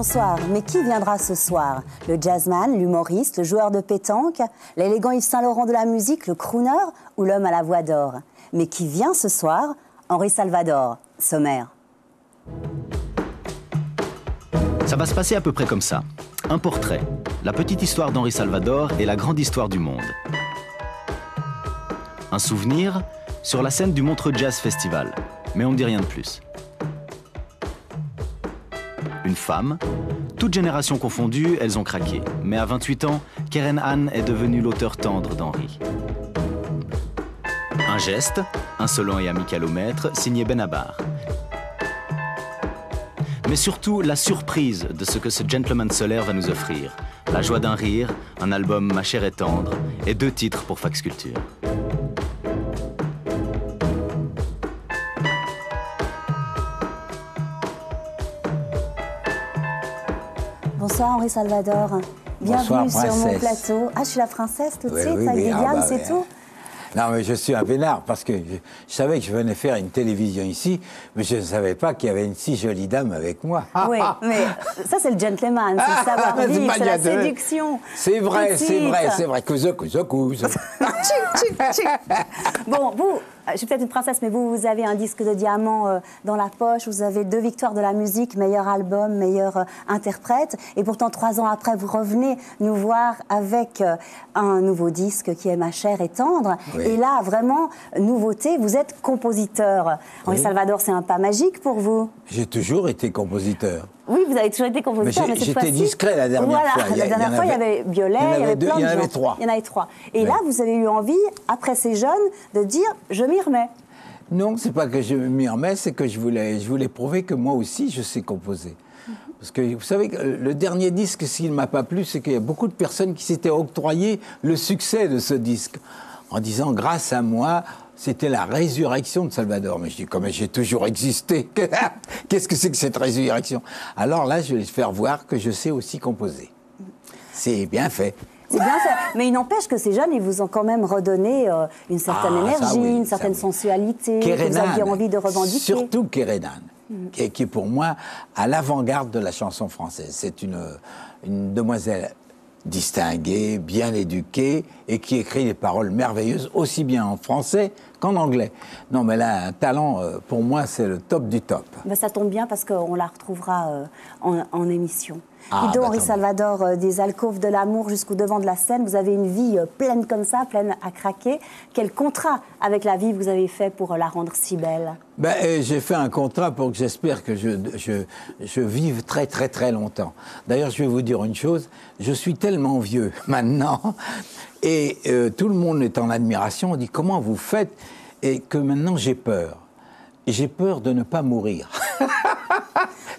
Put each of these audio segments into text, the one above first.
Bonsoir, mais qui viendra ce soir? Le jazzman, l'humoriste, le joueur de pétanque, l'élégant Yves Saint-Laurent de la musique, le crooner ou l'homme à la voix d'or? Mais qui vient ce soir? Henri Salvador, sommaire. Ça va se passer à peu près comme ça. Un portrait, la petite histoire d'Henri Salvador et la grande histoire du monde. Un souvenir sur la scène du Montreux Jazz Festival, mais on ne dit rien de plus. Une femme, toute génération confondue, elles ont craqué. Mais à 28 ans, Keren Anne est devenue l'auteur tendre d'Henri. Un geste, insolent et amical au maître, signé Benabar. Mais surtout, la surprise de ce que ce gentleman solaire va nous offrir. La joie d'un rire, un album Ma chère et tendre, et 2 titres pour Fax Culture. Bonsoir Henri Salvador. Bienvenue sur mon plateau. Ah, je suis la princesse tout de suite, avec Viviane, c'est tout? Non, mais je suis un vénard parce que je savais que je venais faire une télévision ici, mais je ne savais pas qu'il y avait une si jolie dame avec moi. Oui, mais ça, c'est le gentleman, c'est le savoir-vivre, c'est la séduction. C'est vrai, c'est vrai. Cousin. Bon, vous, je suis peut-être une princesse, mais vous avez un disque de diamant dans la poche, vous avez 2 victoires de la musique, meilleur album, meilleur interprète, et pourtant 3 ans après, vous revenez nous voir avec un nouveau disque qui est Ma chère et tendre. Oui. Et là, vraiment, nouveauté, vous êtes compositeur. Henri Salvador, c'est un pas magique pour vous? J'ai toujours été compositeur. Oui, vous avez toujours été compositeur, mais cette fois-ci... J'étais discret la dernière fois. La dernière fois, il y avait Biolay, il y avait plein de gens. Il y en avait 3. Il y en avait 3. Et là, vous avez eu envie, après ces jeunes, de dire « je m'y remets ». Non, c'est pas que je m'y remets, c'est que je voulais prouver que moi aussi, je sais composer. Parce que vous savez, le dernier disque, s'il ne m'a pas plu, c'est qu'il y a beaucoup de personnes qui s'étaient octroyées le succès de ce disque, en disant « grâce à moi ». C'était la résurrection de Salvador. Mais je dis, comme j'ai toujours existé, qu'est-ce que c'est que cette résurrection? Alors là, je vais faire voir que je sais aussi composer. C'est bien fait. C'est bien fait. Mais il n'empêche que ces jeunes, ils vous ont quand même redonné une certaine énergie, une certaine sensualité, que vous aviez envie de revendiquer. Surtout Keren Anne, qui est pour moi à l'avant-garde de la chanson française. C'est une demoiselle distinguée, bien éduquée, et qui écrit des paroles merveilleuses, aussi bien en français qu'en anglais. Non, mais là, un talent, pour moi, c'est le top du top. Ben, ça tombe bien parce qu'on la retrouvera en émission. Dites donc, Henri Salvador, des alcôves de l'amour jusqu'au devant de la scène, vous avez une vie pleine comme ça, pleine à craquer. Quel contrat avec la vie vous avez fait pour la rendre si belle? Ben, j'ai fait un contrat pour que j'espère que je vive très, très, très longtemps. D'ailleurs, je vais vous dire une chose, je suis tellement vieux maintenant, et tout le monde est en admiration, on dit comment vous faites, et que maintenant j'ai peur. J'ai peur de ne pas mourir.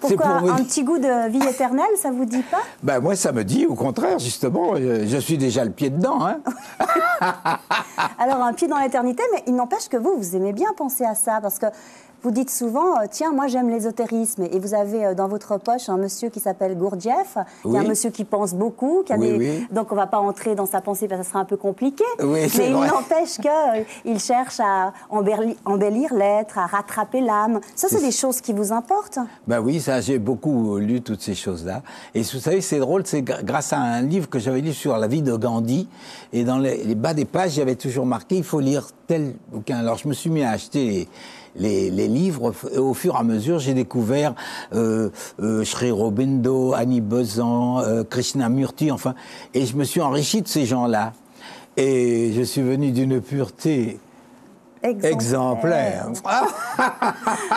Pourquoi un petit goût de vie éternelle, ça vous dit pas? Ben moi, ça me dit, au contraire, justement, je suis déjà le pied dedans. Hein. Alors, un pied dans l'éternité, mais il n'empêche que vous aimez bien penser à ça, parce que vous dites souvent, tiens, moi j'aime l'ésotérisme, et vous avez dans votre poche un monsieur qui s'appelle Gurdjieff, qui est un monsieur qui pense beaucoup, qui a donc on ne va pas entrer dans sa pensée parce que ça sera un peu compliqué, mais il n'empêche qu'il cherche à embellir l'être, à rattraper l'âme. Ça, c'est des choses qui vous importent? Ben oui, ça, j'ai beaucoup lu toutes ces choses-là. Et vous savez, c'est drôle, c'est grâce à un livre que j'avais lu sur la vie de Gandhi, et dans les bas des pages, j'avais toujours marqué, il faut lire tel bouquin. Alors je me suis mis à acheter les livres, et au fur et à mesure, j'ai découvert Sri Aurobindo, Annie Besant, Krishnamurti, enfin, et je me suis enrichi de ces gens-là. Et je suis venu d'une pureté exemplaire.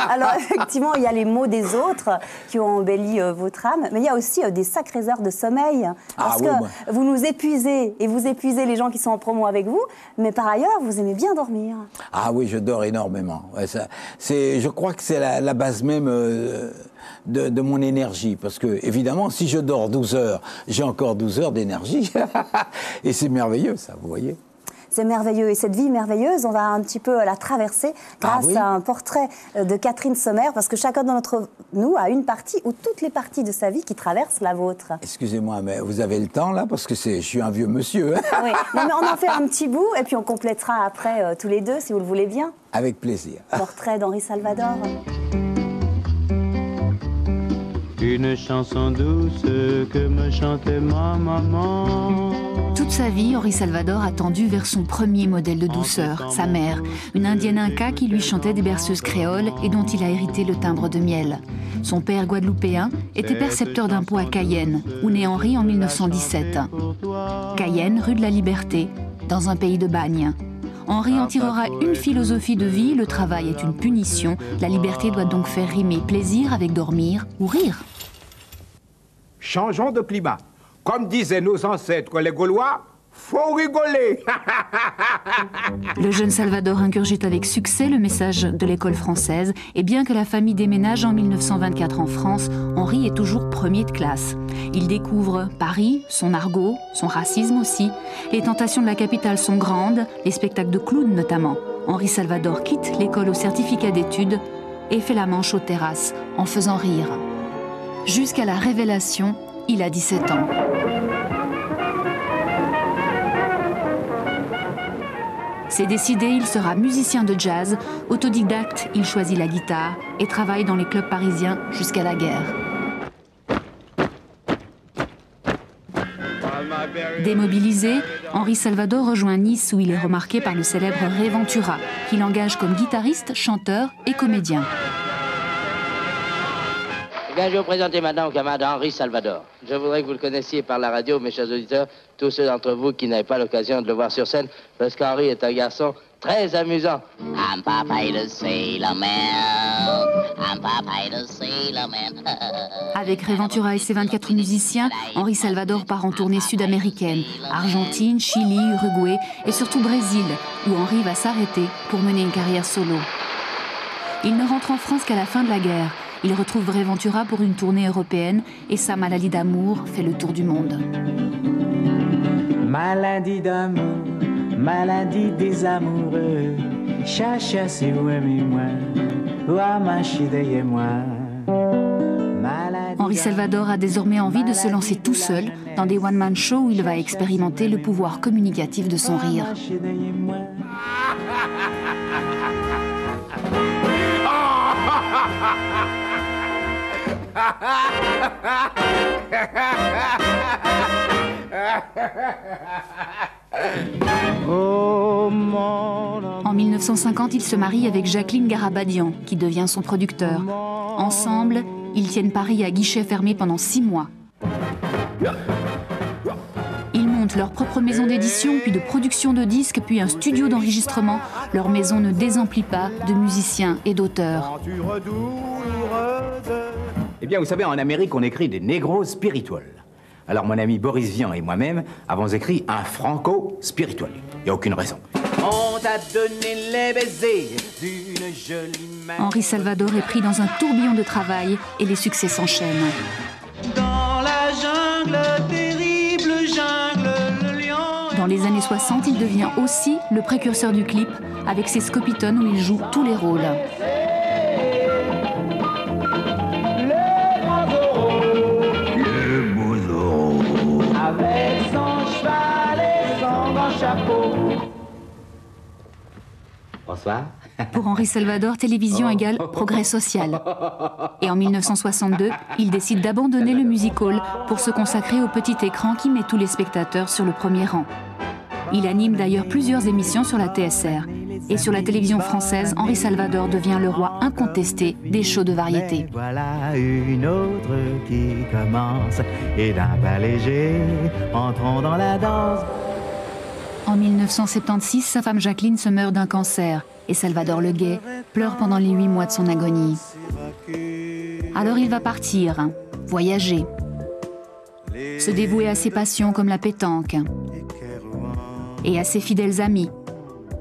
Alors, effectivement, il y a les mots des autres qui ont embelli votre âme, mais il y a aussi des sacrées heures de sommeil. Parce que vous nous épuisez, et vous épuisez les gens qui sont en promo avec vous, mais par ailleurs, vous aimez bien dormir. Ah oui, je dors énormément. Ouais, je crois que c'est la base même de mon énergie. Parce que, évidemment, si je dors 12 heures, j'ai encore 12 heures d'énergie. Et c'est merveilleux, ça, vous voyez. C'est merveilleux. Et cette vie merveilleuse, on va un petit peu la traverser grâce à un portrait de Catherine Sommer, parce que chacun d'entre nous a une partie ou toutes les parties de sa vie qui traversent la vôtre. Excusez-moi, mais vous avez le temps là? Parce que je suis un vieux monsieur. Hein. Oui, non, mais on en fait un petit bout et puis on complétera après tous les deux, si vous le voulez bien. Avec plaisir. Portrait d'Henri Salvador. une chanson douce que me chantait ma maman. Toute sa vie, Henri Salvador a tendu vers son premier modèle de douceur, sa mère, une indienne inca qui lui chantait des berceuses créoles et dont il a hérité le timbre de miel. Son père guadeloupéen était percepteur d'impôts à Cayenne, où naît Henri en 1917. Cayenne, rue de la Liberté, dans un pays de bagne. Henri en tirera une philosophie de vie, le travail est une punition, la liberté doit donc faire rimer plaisir avec dormir ou rire. Changeons de climat. Comme disaient nos ancêtres les Gaulois, faut rigoler. Le jeune Salvador ingurgite avec succès le message de l'école française et bien que la famille déménage en 1924 en France, Henri est toujours premier de classe. Il découvre Paris, son argot, son racisme aussi. Les tentations de la capitale sont grandes, les spectacles de clowns notamment. Henri Salvador quitte l'école au certificat d'études et fait la manche aux terrasses en faisant rire. Jusqu'à la révélation, il a 17 ans. C'est décidé, il sera musicien de jazz. Autodidacte, il choisit la guitare et travaille dans les clubs parisiens jusqu'à la guerre. Démobilisé, Henri Salvador rejoint Nice où il est remarqué par le célèbre Ray Ventura, qui l'engage comme guitariste, chanteur et comédien. Bien, je vais vous présenter maintenant mon camarade Henri Salvador. Je voudrais que vous le connaissiez par la radio, mes chers auditeurs, tous ceux d'entre vous qui n'avaient pas l'occasion de le voir sur scène, parce qu'Henri est un garçon très amusant. I'm Popeye the Sailor Man. I'm Popeye the Sailor Man. Avec Ray Ventura et ses 24 musiciens, Henri Salvador part en tournée sud-américaine, Argentine, Chili, Uruguay et surtout Brésil, où Henri va s'arrêter pour mener une carrière solo. Il ne rentre en France qu'à la fin de la guerre. Il retrouve Ray Ventura pour une tournée européenne et sa maladie d'amour fait le tour du monde. Maladie d'amour, maladie des amoureux. Chacha, c'est vous aimez-moi. Henri Salvador a désormais envie de se lancer tout seul dans des one-man shows où il va expérimenter le pouvoir communicatif de son rire. En 1950, il se marie avec Jacqueline Garabadian, qui devient son producteur. Ensemble, ils tiennent Paris à guichet fermé pendant 6 mois. Ils montent leur propre maison d'édition, puis de production de disques, puis un studio d'enregistrement. Leur maison ne désemplit pas de musiciens et d'auteurs. Eh bien, vous savez, en Amérique, on écrit des négros spirituels. Alors, mon ami Boris Vian et moi-même avons écrit un franco-spirituel. Il n'y a aucune raison. On t'a donné les baisers d'une jolie main. Henri Salvador est pris dans un tourbillon de travail et les succès s'enchaînent. Dans la jungle, terrible jungle, le lion... Dans les années 60, il devient aussi le précurseur du clip avec ses Scopitones où il joue tous les rôles. Avec son cheval et son grand chapeau. Bonsoir. Pour Henri Salvador, télévision égale progrès social. Et en 1962, il décide d'abandonner le music-hall pour se consacrer au petit écran qui met tous les spectateurs sur le premier rang. Il anime d'ailleurs plusieurs émissions sur la TSR. Et sur la télévision française, Henri Salvador devient le roi incontesté des shows de variété. Mais voilà une autre qui commence. Et d'un pas léger, entrons dans la danse. En 1976, sa femme Jacqueline se meurt d'un cancer. Et Salvador le Gai pleure pendant les 8 mois de son agonie. Alors il va partir, voyager, se dévouer à ses passions comme la pétanque et à ses fidèles amis,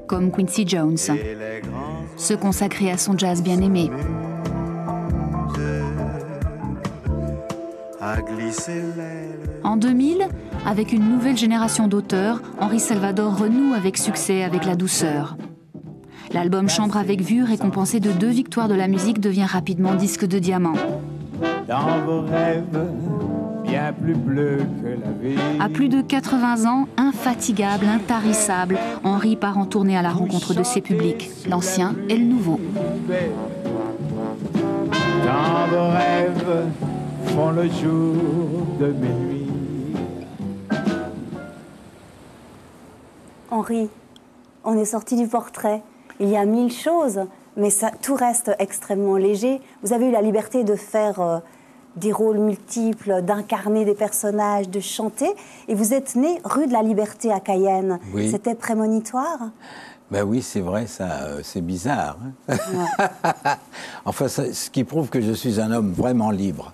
comme Quincy Jones, se consacrer à son jazz bien-aimé. En 2000, avec une nouvelle génération d'auteurs, Henri Salvador renoue avec succès avec la douceur. L'album Chambre avec vue, récompensé de 2 victoires de la musique, devient rapidement disque de diamant. Dans vos rêves, bien plus bleu que la vie. À plus de 80 ans, infatigable, intarissable, Henri part en tournée à la rencontre de ses publics, l'ancien et le nouveau. Dans vos rêves, font le jour de mes nuits. Henri, on est sorti du portrait. Il y a 1000 choses, mais ça, tout reste extrêmement léger. Vous avez eu la liberté de faire des rôles multiples, d'incarner des personnages, de chanter. Et vous êtes né rue de la Liberté à Cayenne. Oui. C'était prémonitoire? Ben oui, c'est vrai, ça, c'est bizarre. Hein. Ouais. Enfin, ce qui prouve que je suis un homme vraiment libre.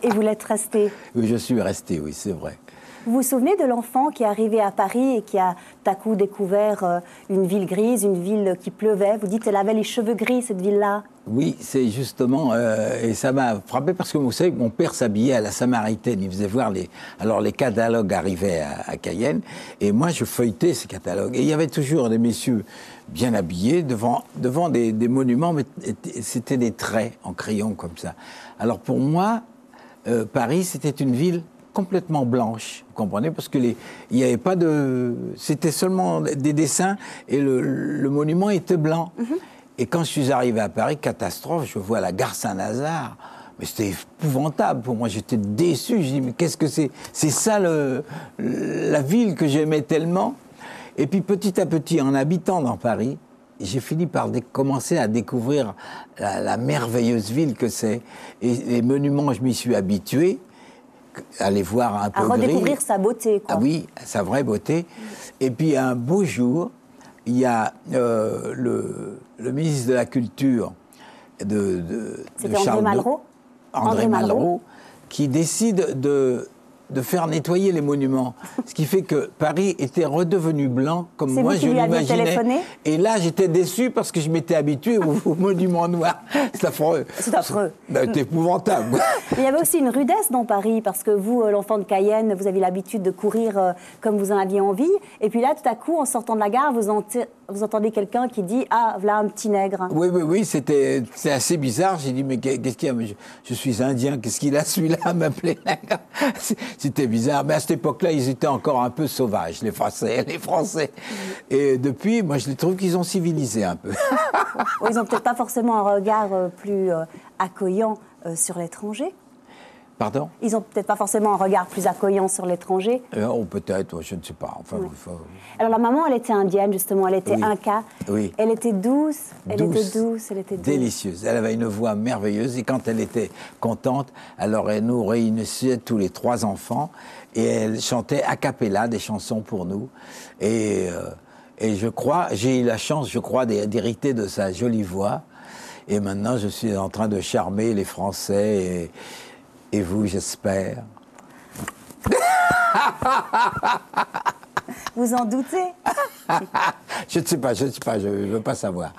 Et vous l'êtes resté? Oui, je suis resté, oui, c'est vrai. Vous vous souvenez de l'enfant qui est arrivé à Paris et qui a tout à coup découvert une ville grise, une ville qui pleuvait? Vous dites qu'elle avait les cheveux gris, cette ville-là. Oui, c'est justement, et ça m'a frappé parce que vous savez, mon père s'habillait à la Samaritaine, il faisait voir les catalogues arrivaient à Cayenne, et moi je feuilletais ces catalogues, et il y avait toujours des messieurs bien habillés devant des monuments, mais c'était des traits en crayon comme ça. Alors pour moi, Paris, c'était une ville complètement blanche, vous comprenez, parce que il n'y avait pas de... C'était seulement des dessins et le monument était blanc. Mm-hmm. Et quand je suis arrivé à Paris, catastrophe, je vois la gare Saint-Lazare, mais c'était épouvantable pour moi, j'étais déçu, je dis mais qu'est-ce que c'est? C'est ça la ville que j'aimais tellement. Et puis petit à petit, en habitant dans Paris, j'ai fini par commencer à découvrir la merveilleuse ville que c'est. Et les monuments, je m'y suis habitué. Aller voir un peu à redécouvrir sa beauté, quoi. Ah oui, sa vraie beauté. Et puis un beau jour, il y a le ministre de la Culture c'était André Malraux. André Malraux, qui décide de faire nettoyer les monuments. Ce qui fait que Paris était redevenu blanc, comme moi je l'imaginais. Et là, j'étais déçu parce que je m'étais habitué aux monuments noirs. C'est affreux. C'est affreux. C'est épouvantable. Il y avait aussi une rudesse dans Paris, parce que vous, l'enfant de Cayenne, vous aviez l'habitude de courir comme vous en aviez envie. Et puis là, tout à coup, en sortant de la gare, vous entendez quelqu'un qui dit « Ah, voilà un petit nègre ». Oui, c'est assez bizarre. J'ai dit « Mais qu'est-ce qu'il y a ? Je suis indien, qu'est-ce qu'il a celui-là à m'appeler nègre ?» C'était bizarre. Mais à cette époque-là, ils étaient encore un peu sauvages, les Français. Et depuis, moi, je les trouve qu'ils ont civilisé un peu. Oui, ils n'ont peut-être pas forcément un regard plus accueillant sur l'étranger. Pardon? Ils n'ont peut-être pas forcément un regard plus accueillant sur l'étranger. Oh, peut-être, je ne sais pas. Enfin, oui. Alors la maman, elle était indienne, justement, elle était inca. Oui. Elle était douce, elle était douce. Délicieuse. Elle avait une voix merveilleuse et quand elle était contente, alors elle nous réunissait tous les 3 enfants et elle chantait a cappella des chansons pour nous. Et je crois, j'ai eu la chance, je crois, d'hériter de sa jolie voix. Et maintenant, je suis en train de charmer les Français et vous, j'espère. Vous en doutez? Je ne sais pas, je ne veux pas savoir.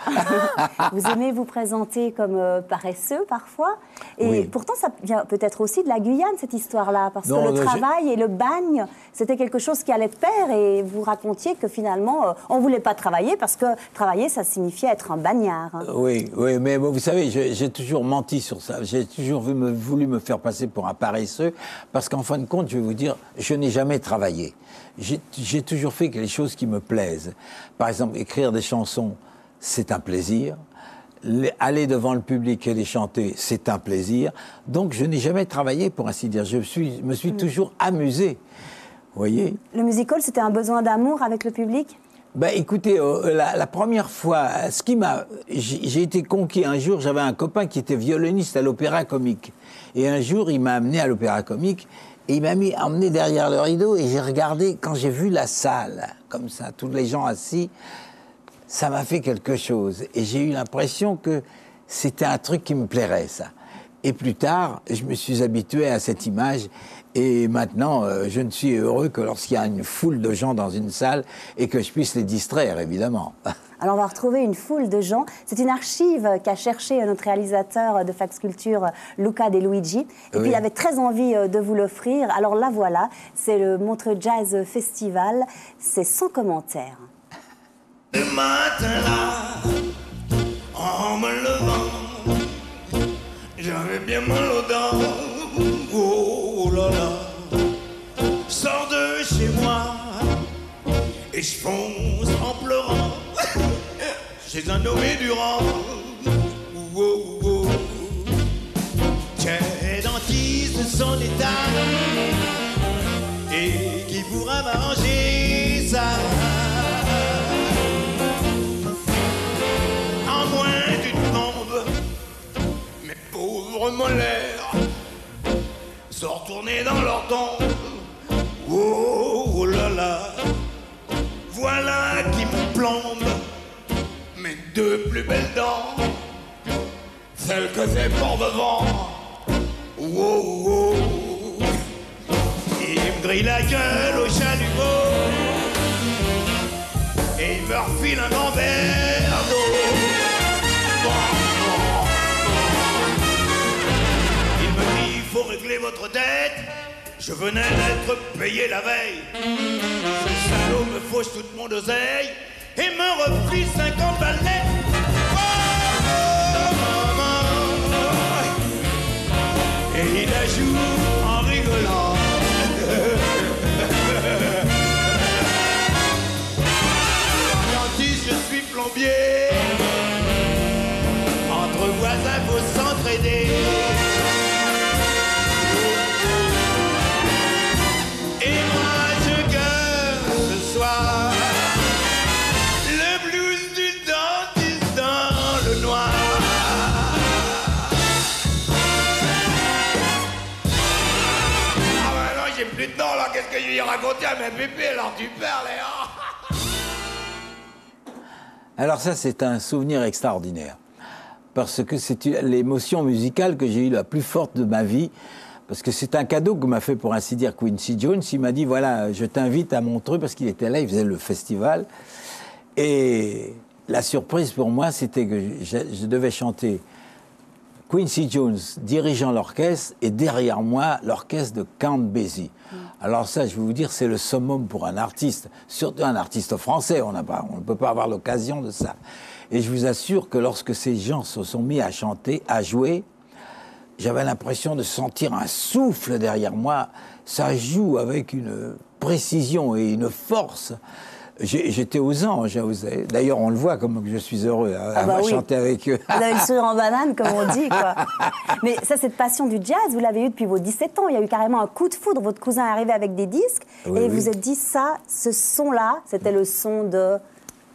Vous aimez vous présenter comme paresseux parfois, et oui. Pourtant ça vient peut-être aussi de la Guyane, cette histoire-là, parce que le travail et le bagne, c'était quelque chose qui allait de pair, et vous racontiez que finalement, on ne voulait pas travailler, parce que travailler, ça signifiait être un bagnard. Hein. Oui, mais vous savez, j'ai toujours menti sur ça, j'ai toujours voulu me faire passer pour un paresseux, parce qu'en fin de compte, je vais vous dire, je n'ai jamais travaillé. J'ai toujours fait les choses qui me plaisent. Par exemple, écrire des chansons, c'est un plaisir. Aller devant le public et les chanter, c'est un plaisir. Donc, je n'ai jamais travaillé, pour ainsi dire. Je me suis toujours amusé. Vous voyez ? Le musical, c'était un besoin d'amour avec le public ? Ben, écoutez, la première fois, j'ai été conquis un jour, j'avais un copain qui était violoniste à l'Opéra Comique. Et un jour, il m'a amené à l'Opéra Comique. Et il m'a emmené derrière le rideau et j'ai regardé, quand j'ai vu la salle, comme ça, tous les gens assis, ça m'a fait quelque chose. Et j'ai eu l'impression que c'était un truc qui me plairait, ça. Et plus tard, je me suis habitué à cette image. Et maintenant, je ne suis heureux que lorsqu'il y a une foule de gens dans une salle et que je puisse les distraire, évidemment. Alors on va retrouver une foule de gens. C'est une archive qu'a cherché notre réalisateur de Fax Culture, Luca De Luigi. Et puis il avait très envie de vous l'offrir. Alors là voilà, c'est le Montreux Jazz Festival. C'est sans commentaire. Le matin là, en me levant, j'avais bien mal aux dents. Oh là là, sors de chez moi et je fonce en pleurant chez un nommé Durand. Oh, oh, oh. Tiens, dentiste. son état et qui pourra m'arranger ça. En moins d'une bombe, mes pauvres molaires sont retournés dans leur tombe. Oh, oh là là, voilà qui me plombe mes deux plus belles dents, celles que j'ai pour devant. Oh, oh. Il me grille la gueule au chalumeau et il me refile un grand verre d'eau. Il me dit, il faut régler votre dette. Je venais d'être payé la veille. Ce salaud me fauche toute mon oseille et me refile 50 balles net. Et il ajoute en rigolant. Gentil, je suis plombier. Entre voisins, faut s'entraider. Et moi, je gueule ce soir le blues du dentiste dans le noir. J'ai plus de temps là, qu'est-ce que je lui ai raconté à mes pépés, alors tu parles, Alors ça, c'est un souvenir extraordinaire, parce que c'est l'émotion musicale que j'ai eue la plus forte de ma vie, parce que c'est un cadeau que m'a fait, pour ainsi dire, Quincy Jones. Il m'a dit, voilà, je t'invite à Montreux, parce qu'il était là, il faisait le festival, et la surprise pour moi, c'était que je devais chanter Quincy Jones dirigeant l'orchestre et derrière moi, l'orchestre de Count Basie. Alors ça, je vais vous dire, c'est le summum pour un artiste, surtout un artiste français, on ne peut pas avoir l'occasion de ça. Et je vous assure que lorsque ces gens se sont mis à chanter, à jouer, j'avais l'impression de sentir un souffle derrière moi. Ça joue avec une précision et une force. J'étais aux anges. D'ailleurs, on le voit comme je suis heureux à chanter avec eux. Vous avez le sourire en banane, comme on dit, quoi. Mais ça, cette passion du jazz, vous l'avez eue depuis vos 17 ans. Il y a eu carrément un coup de foudre. Votre cousin est arrivé avec des disques et vous êtes dit, ça, ce son-là, c'était le son de...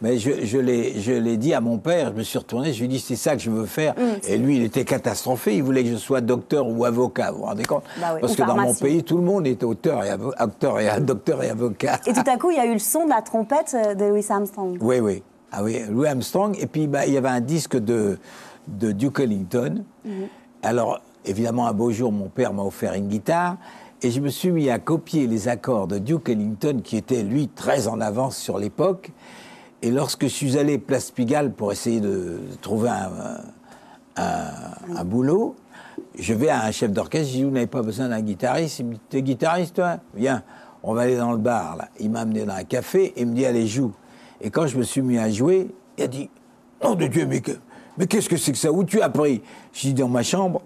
Mais je l'ai dit à mon père, je me suis retourné, je lui ai dit, c'est ça que je veux faire. Et lui, il était catastrophé, il voulait que je sois docteur ou avocat, vous vous rendez compte? Parce que dans mon pays, tout le monde est docteur et avocat. Et tout à coup, il y a eu le son de la trompette de Louis Armstrong. Oui, oui. Ah oui, Louis Armstrong. Et puis, il y avait un disque de Duke Ellington. Alors, évidemment, un beau jour, mon père m'a offert une guitare. Et je me suis mis à copier les accords de Duke Ellington, qui était, lui, très en avance sur l'époque. Et lorsque je suis allé Place Pigalle pour essayer de trouver un boulot, je vais à un chef d'orchestre, je dis, vous n'avez pas besoin d'un guitariste? Il me dit, t'es guitariste, toi? Viens, on va aller dans le bar, là. Il m'a amené dans un café et il me dit, allez, joue. Et quand je me suis mis à jouer, il a dit, nom de Dieu, mais qu'est-ce que c'est que ça? Où tu as appris? Je dis, dans ma chambre.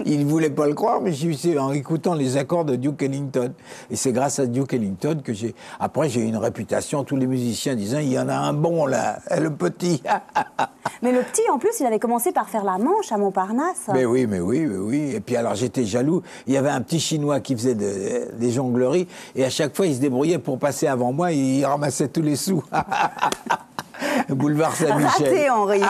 Il ne voulait pas le croire, mais j'ai eu en écoutant les accords de Duke Ellington. Et c'est grâce à Duke Ellington que j'ai... Après, j'ai eu une réputation, tous les musiciens disant, il y en a un bon, là, le petit. Mais le petit, en plus, il avait commencé par faire la manche à Montparnasse. Mais oui. Et puis alors, j'étais jaloux. Il y avait un petit Chinois qui faisait des jongleries, et à chaque fois, il se débrouillait pour passer avant moi, et il ramassait tous les sous. Boulevard Saint-Michel. Raté, Henri.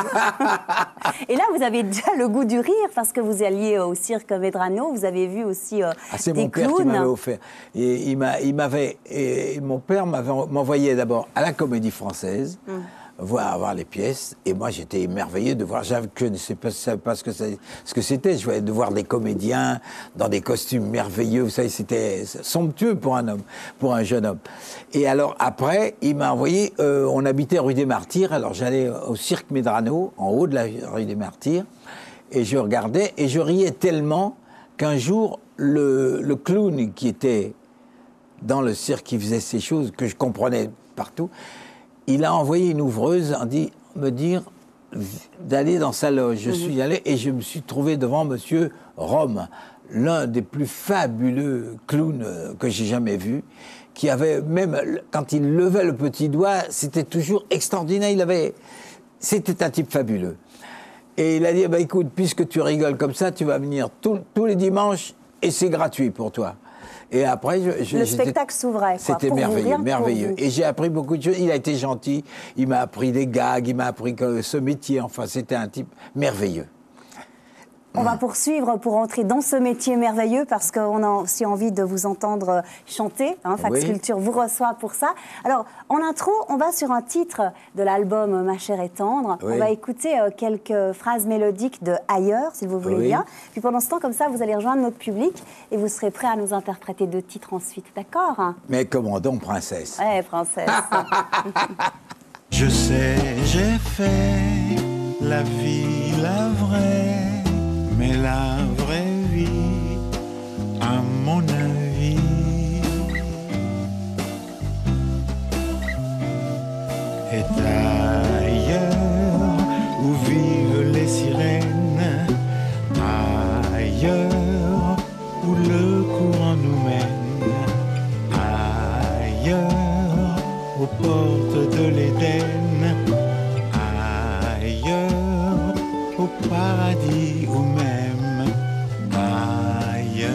Et là, vous avez déjà le goût du rire, parce que vous alliez au cirque Medrano, vous avez vu aussi c'est des mon père clowns. qui m'avait offert. Et mon père m'envoyait d'abord à la Comédie Française, voir les pièces, et moi j'étais émerveillé de voir, je ne savais pas ce que c'était, je voyais de voir des comédiens dans des costumes merveilleux, vous savez, c'était somptueux pour un homme, pour un jeune homme. Et alors après, il m'a envoyé, on habitait rue des Martyrs, alors j'allais au cirque Medrano, en haut de la rue des Martyrs, et je regardais, et je riais tellement qu'un jour, le clown qui était dans le cirque, qui faisait ces choses que je comprenais partout, il a envoyé une ouvreuse me dire d'aller dans sa loge. Je suis allé et je me suis trouvé devant Monsieur Rome, l'un des plus fabuleux clowns que j'ai jamais vu, qui avait, même quand il levait le petit doigt, c'était toujours extraordinaire. C'était un type fabuleux. Et il a dit, écoute, puisque tu rigoles comme ça, tu vas venir tous les dimanches et c'est gratuit pour toi. Et après, le spectacle s'ouvrait. C'était merveilleux, merveilleux. Et j'ai appris beaucoup de choses. Il a été gentil, il m'a appris des gags, il m'a appris ce métier. Enfin, c'était un type merveilleux. On va poursuivre pour entrer dans ce métier merveilleux parce qu'on a aussi envie de vous entendre chanter. Fax Culture vous reçoit pour ça. Alors, en intro, on va sur un titre de l'album Ma chère est tendre. On va écouter quelques phrases mélodiques de Ailleurs, si vous voulez bien. Puis pendant ce temps, comme ça, vous allez rejoindre notre public et vous serez prêts à nous interpréter 2 titres ensuite. D'accord? Mais comment donc, princesse? Ouais, princesse. Je sais, j'ai fait la vie, la vraie. Mais la vraie vie, à mon avis, est ailleurs où vivent les sirènes, ailleurs où le courant nous mène, ailleurs aux portes de l'Éden, ailleurs au paradis ou même ailleurs.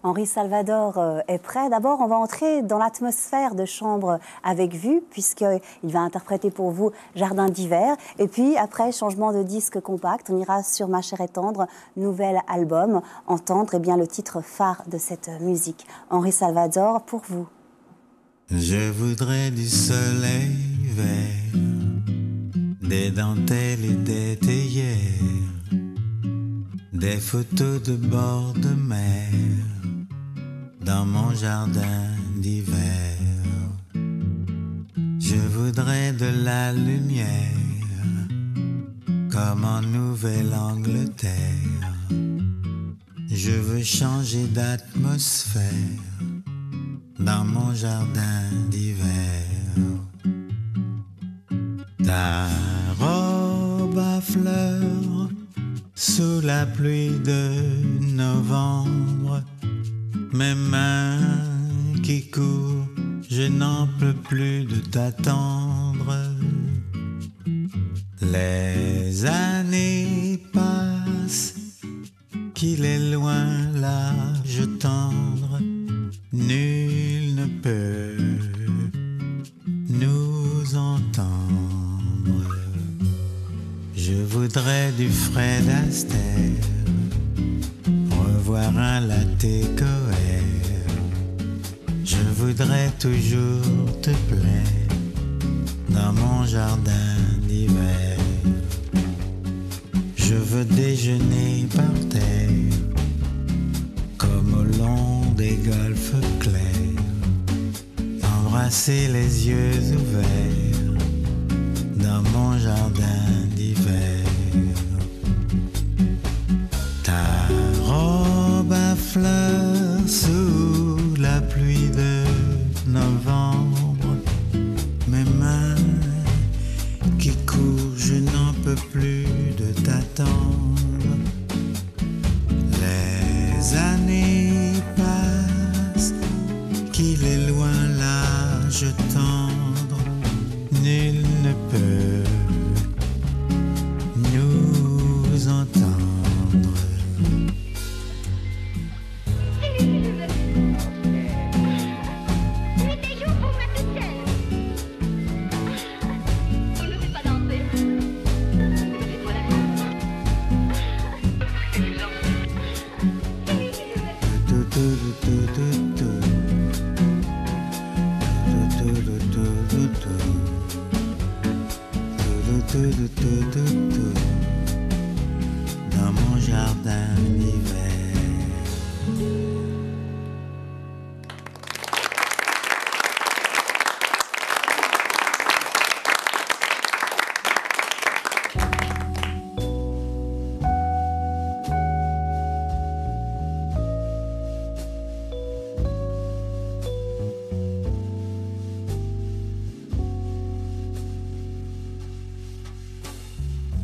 Henri Salvador est prêt. D'abord, on va entrer dans l'atmosphère de Chambre avec vue, puisqu'il va interpréter pour vous Jardin d'hiver. Et puis, après, changement de disque compact, on ira sur Ma chère et tendre, nouvel album, entendre le titre phare de cette musique. Henri Salvador, pour vous. Je voudrais du soleil vert, des dentelles et des théières, des photos de bord de mer dans mon jardin d'hiver. Je voudrais de la lumière comme en Nouvelle-Angleterre. Je veux changer d'atmosphère dans mon jardin d'hiver. Ta robe à fleurs sous la pluie de novembre, mes mains qui courent, je n'en peux plus de t'attendre. Les années passent, qu'il est loin l'âge tendre, nul ne peut nous entendre. Je voudrais du Fred Astaire, revoir un latte coère. Je voudrais toujours te plaire dans mon jardin d'hiver. Je veux déjeuner par terre comme au long des golfes clairs, embrasser les yeux ouverts dans mon jardin d'hiver. Ta robe à fleurs sous la pluie de novembre, mes mains qui courent, je n'en peux plus de t'attendre. Les années passent, qu'il est loin l'âge tendre, nul ne peut nous entendre. Dans mon jardin d'hiver.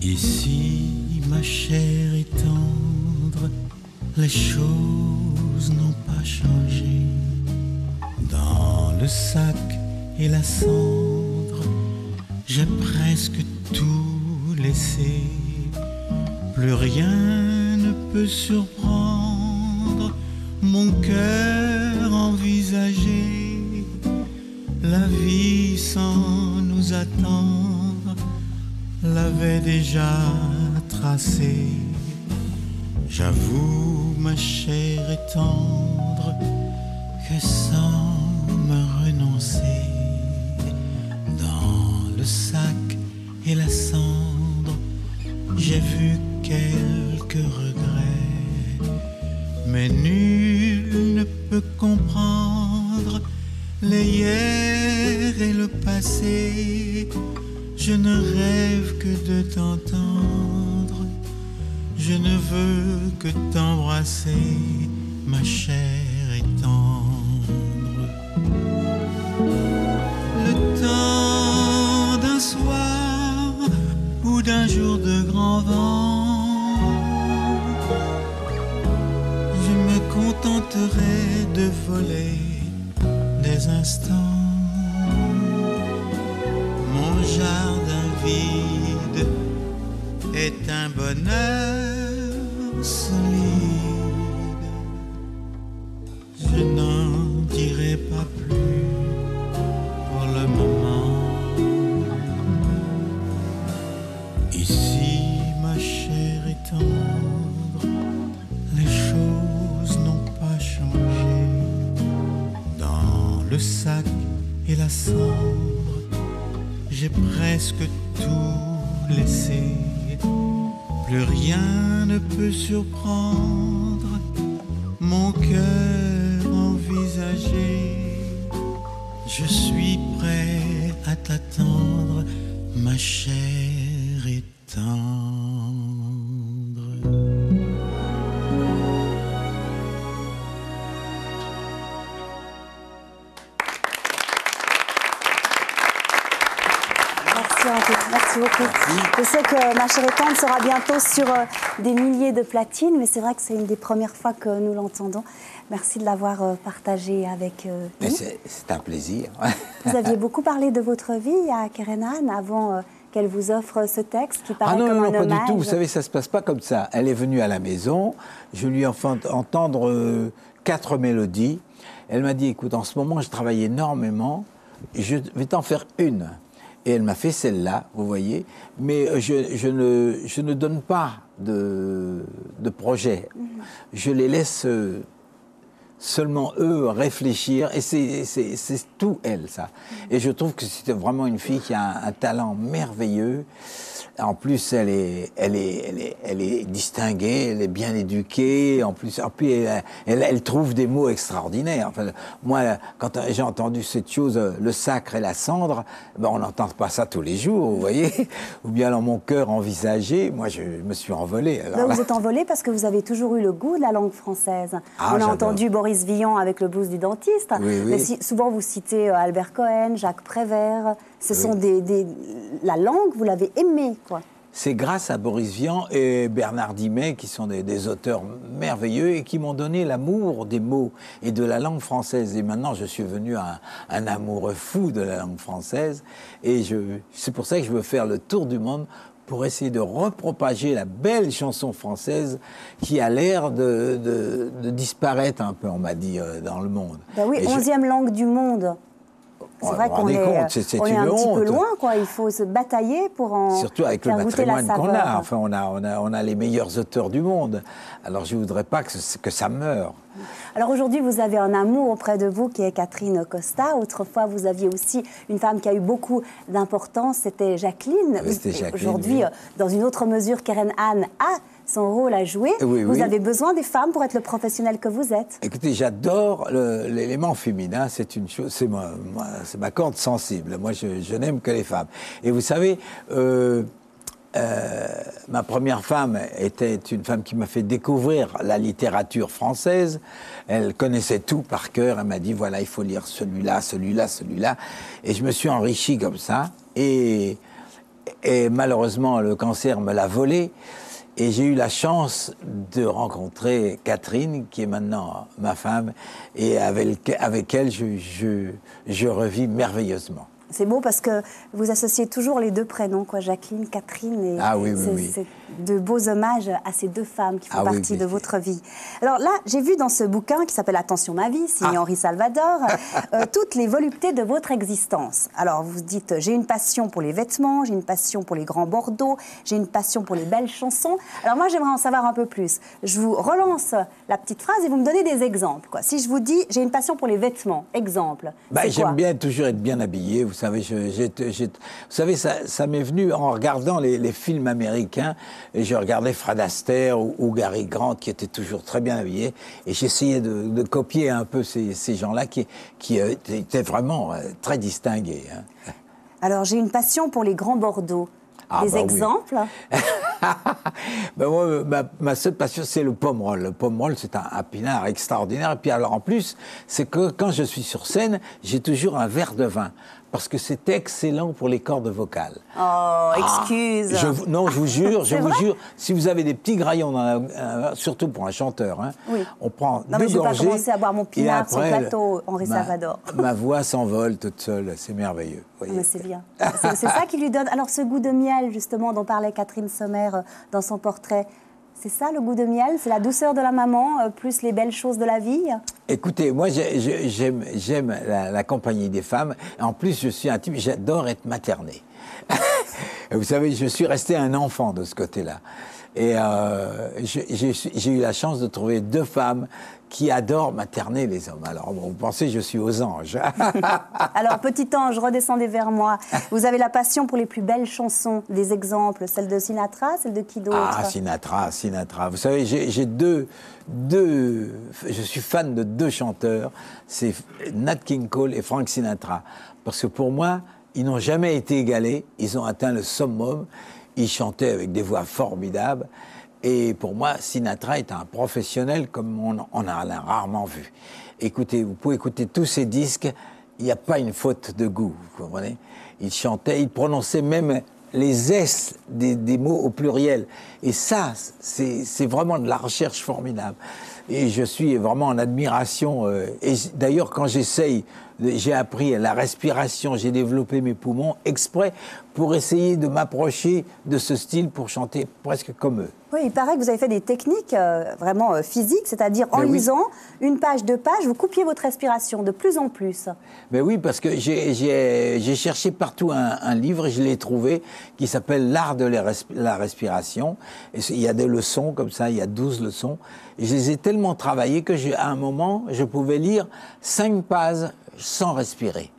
Ici, ma chère est tendre, les choses n'ont pas pas changé. Dans le sac et la cendre, j'ai presque tout laissé. Plus rien ne peut surprendre mon cœur envisagé. La vie sans nous attendre l'avait déjà tracé. J'avoue, ma chair est tendre, que sans me renoncer, dans le sac et la cendre, j'ai vu quelques regrets, mais nul ne peut comprendre les hier et le passé. Je ne rêve que de t'entendre, je ne veux que t'embrasser, ma chair est tendre. Le temps d'un soir ou d'un jour de grand vent, je me contenterai de voler des instants. Mon jardin vide est un bonheur solide. Je n'en dirai pas plus pour le moment. Ici, ma chair est tendre, les choses n'ont pas changé. Dans le sac et la cendre, j'ai presque tout laissé. Plus rien ne peut surprendre mon cœur envisagé. Je suis prêt à t'attendre, ma chair est tendre. Merci beaucoup. Je sais que Ma chair est tendre sera bientôt sur des milliers de platines, mais c'est vrai que c'est une des premières fois que nous l'entendons. Merci de l'avoir partagé avec nous. C'est un plaisir. Vous aviez beaucoup parlé de votre vie à Keren Ann avant qu'elle vous offre ce texte qui paraît non, comme un pas hommage. du tout. Vous savez, ça se passe pas comme ça. Elle est venue à la maison, je lui ai fait entendre 4 mélodies. Elle m'a dit, écoute, en ce moment, je travaille énormément, je vais t'en faire une. Et elle m'a fait celle-là, vous voyez. Mais je ne donne pas de projet. Je les laisse seulement eux réfléchir. Et c'est tout elle, ça. Et je trouve que c'était vraiment une fille qui a un talent merveilleux. En plus, elle est distinguée, elle est bien éduquée. En plus, elle trouve des mots extraordinaires. Enfin, moi, quand j'ai entendu cette chose, le sacre et la cendre, ben, on n'entend pas ça tous les jours, vous voyez. Ou bien dans mon cœur envisagé, moi, je me suis envolé. Alors, là, vous êtes envolé parce que vous avez toujours eu le goût de la langue française. On a entendu Boris Vian avec le blues du dentiste. Oui. Mais souvent, vous citez Albert Cohen, Jacques Prévert. Ce sont la langue, vous l'avez aimée, quoi. C'est grâce à Boris Vian et Bernard Dimet, qui sont des auteurs merveilleux et qui m'ont donné l'amour des mots et de la langue française. Et maintenant, je suis devenu un amoureux fou de la langue française. Et c'est pour ça que je veux faire le tour du monde pour essayer de repropager la belle chanson française qui a l'air de disparaître un peu, on m'a dit, dans le monde. Ben oui, 11e langue du monde. C'est vrai qu'on est un petit peu loin, quoi. Il faut se batailler pour en surtout avec le patrimoine qu'on a. Enfin, on a les meilleurs auteurs du monde. Alors, je ne voudrais pas que ça meure. Alors aujourd'hui, vous avez un amour auprès de vous qui est Catherine Costa. Autrefois, vous aviez aussi une femme qui a eu beaucoup d'importance, c'était Jacqueline. Aujourd'hui, dans une autre mesure, Keren Ann a son rôle à jouer. Vous avez besoin des femmes pour être le professionnel que vous êtes. Écoutez, j'adore l'élément féminin. C'est une chose, c'est ma corde sensible. Moi, je n'aime que les femmes. Et vous savez, ma première femme était une femme qui m'a fait découvrir la littérature française. Elle connaissait tout par cœur. Elle m'a dit, voilà, il faut lire celui-là, celui-là, celui-là. Et je me suis enrichi comme ça. Et malheureusement, le cancer me l'a volé. Et j'ai eu la chance de rencontrer Catherine, qui est maintenant ma femme, et avec elle, je revis merveilleusement. C'est beau parce que vous associez toujours les deux prénoms, quoi, Jacqueline, Catherine. Et c'est de beaux hommages à ces deux femmes qui font partie de votre vie. Alors là, j'ai vu dans ce bouquin qui s'appelle Attention ma vie, signé Henri Salvador, toutes les voluptés de votre existence. Alors vous dites, j'ai une passion pour les vêtements, j'ai une passion pour les grands Bordeaux, j'ai une passion pour les belles chansons. Alors moi, j'aimerais en savoir un peu plus. Je vous relance la petite phrase et vous me donnez des exemples, quoi. Si je vous dis, j'ai une passion pour les vêtements, exemple. J'aime bien toujours être bien habillé. Vous savez, ça m'est venu en regardant les films américains. Et je regardais Fred Astaire ou Gary Grant, qui étaient toujours très bien habillés. Et j'essayais de copier un peu ces gens-là qui étaient vraiment très distingués. Hein. Alors, j'ai une passion pour les grands Bordeaux. Des exemples? Moi, ma seule passion, c'est le pomerol. Le pomerol, c'est un pinard extraordinaire. Et puis alors, en plus, c'est que quand je suis sur scène, j'ai toujours un verre de vin. Parce que c'est excellent pour les cordes vocales. Oh, excuse. Non, je vous jure, si vous avez des petits graillons, surtout pour un chanteur, hein, on prend deux gorgées. Je ne vais pas commencer à boire mon pinard sur le plateau, Henri Salvador. Ma voix s'envole toute seule, c'est merveilleux. C'est bien. C'est ça qui lui donne... Alors, ce goût de miel, justement, dont parlait Catherine Sommer dans son portrait, c'est ça, le goût de miel? C'est la douceur de la maman, plus les belles choses de la vie? Écoutez, moi, j'aime la compagnie des femmes. En plus, je suis un type, j'adore être materné. Vous savez, je suis resté un enfant de ce côté-là. Et j'ai eu la chance de trouver deux femmes qui adorent materner les hommes. Alors, vous pensez, je suis aux anges. Alors, petit ange, redescendez vers moi. Vous avez la passion pour les plus belles chansons. Des exemples, celle de Sinatra, celle de qui d'autre? Ah, Sinatra. Vous savez, j'ai deux... Je suis fan de deux chanteurs. C'est Nat King Cole et Frank Sinatra. Parce que pour moi, ils n'ont jamais été égalés. Ils ont atteint le summum. Ils chantaient avec des voix formidables. Et pour moi, Sinatra est un professionnel comme on en a rarement vu. Écoutez, vous pouvez écouter tous ces disques, il n'y a pas une faute de goût, vous comprenez? Il chantait, il prononçait même les S des mots au pluriel. Et ça, c'est vraiment de la recherche formidable. Et je suis vraiment en admiration. Et d'ailleurs, quand j'ai appris la respiration, j'ai développé mes poumons exprès pour essayer de m'approcher de ce style pour chanter presque comme eux. Oui, il paraît que vous avez fait des techniques vraiment physiques, c'est-à-dire en lisant une page, deux pages, vous coupiez votre respiration de plus en plus. Mais oui, parce que j'ai cherché partout un livre et je l'ai trouvé qui s'appelle L'art de la respiration. Et il y a des leçons comme ça, il y a 12 leçons. Et je les ai tellement travaillées qu'à un moment, je pouvais lire 5 pages sans respirer.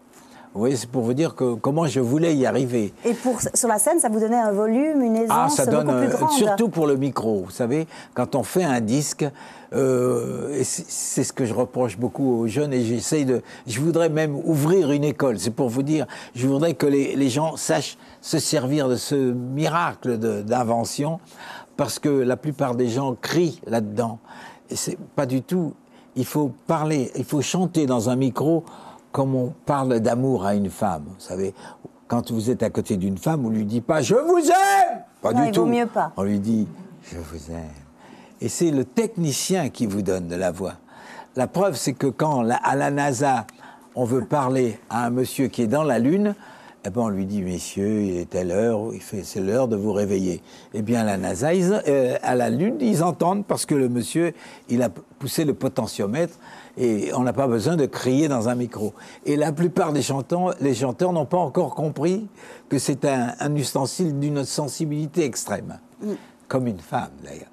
Vous voyez, c'est pour vous dire comment je voulais y arriver. Et sur la scène, ça vous donnait un volume, une aisance beaucoup plus grande. Surtout pour le micro. Vous savez, quand on fait un disque, et c'est ce que je reproche beaucoup aux jeunes, et je voudrais même ouvrir une école. C'est pour vous dire, je voudrais que les gens sachent se servir de ce miracle d'invention, parce que la plupart des gens crient là-dedans. Et c'est pas du tout... Il faut parler, il faut chanter dans un micro comme on parle d'amour à une femme. Vous savez, quand vous êtes à côté d'une femme, on ne lui dit pas « Je vous aime !» Pas du tout. Il vaut mieux pas. On lui dit « Je vous aime !» Et c'est le technicien qui vous donne de la voix. La preuve, c'est que quand, à la NASA, on veut parler à un monsieur qui est dans la Lune, eh ben on lui dit « Messieurs, il est telle heure, c'est l'heure de vous réveiller. » Eh bien, à la NASA, à la Lune, ils entendent parce que le monsieur, il a poussé le potentiomètre et on n'a pas besoin de crier dans un micro. Et la plupart les chanteurs n'ont pas encore compris que c'est un ustensile d'une sensibilité extrême. Comme une femme, d'ailleurs.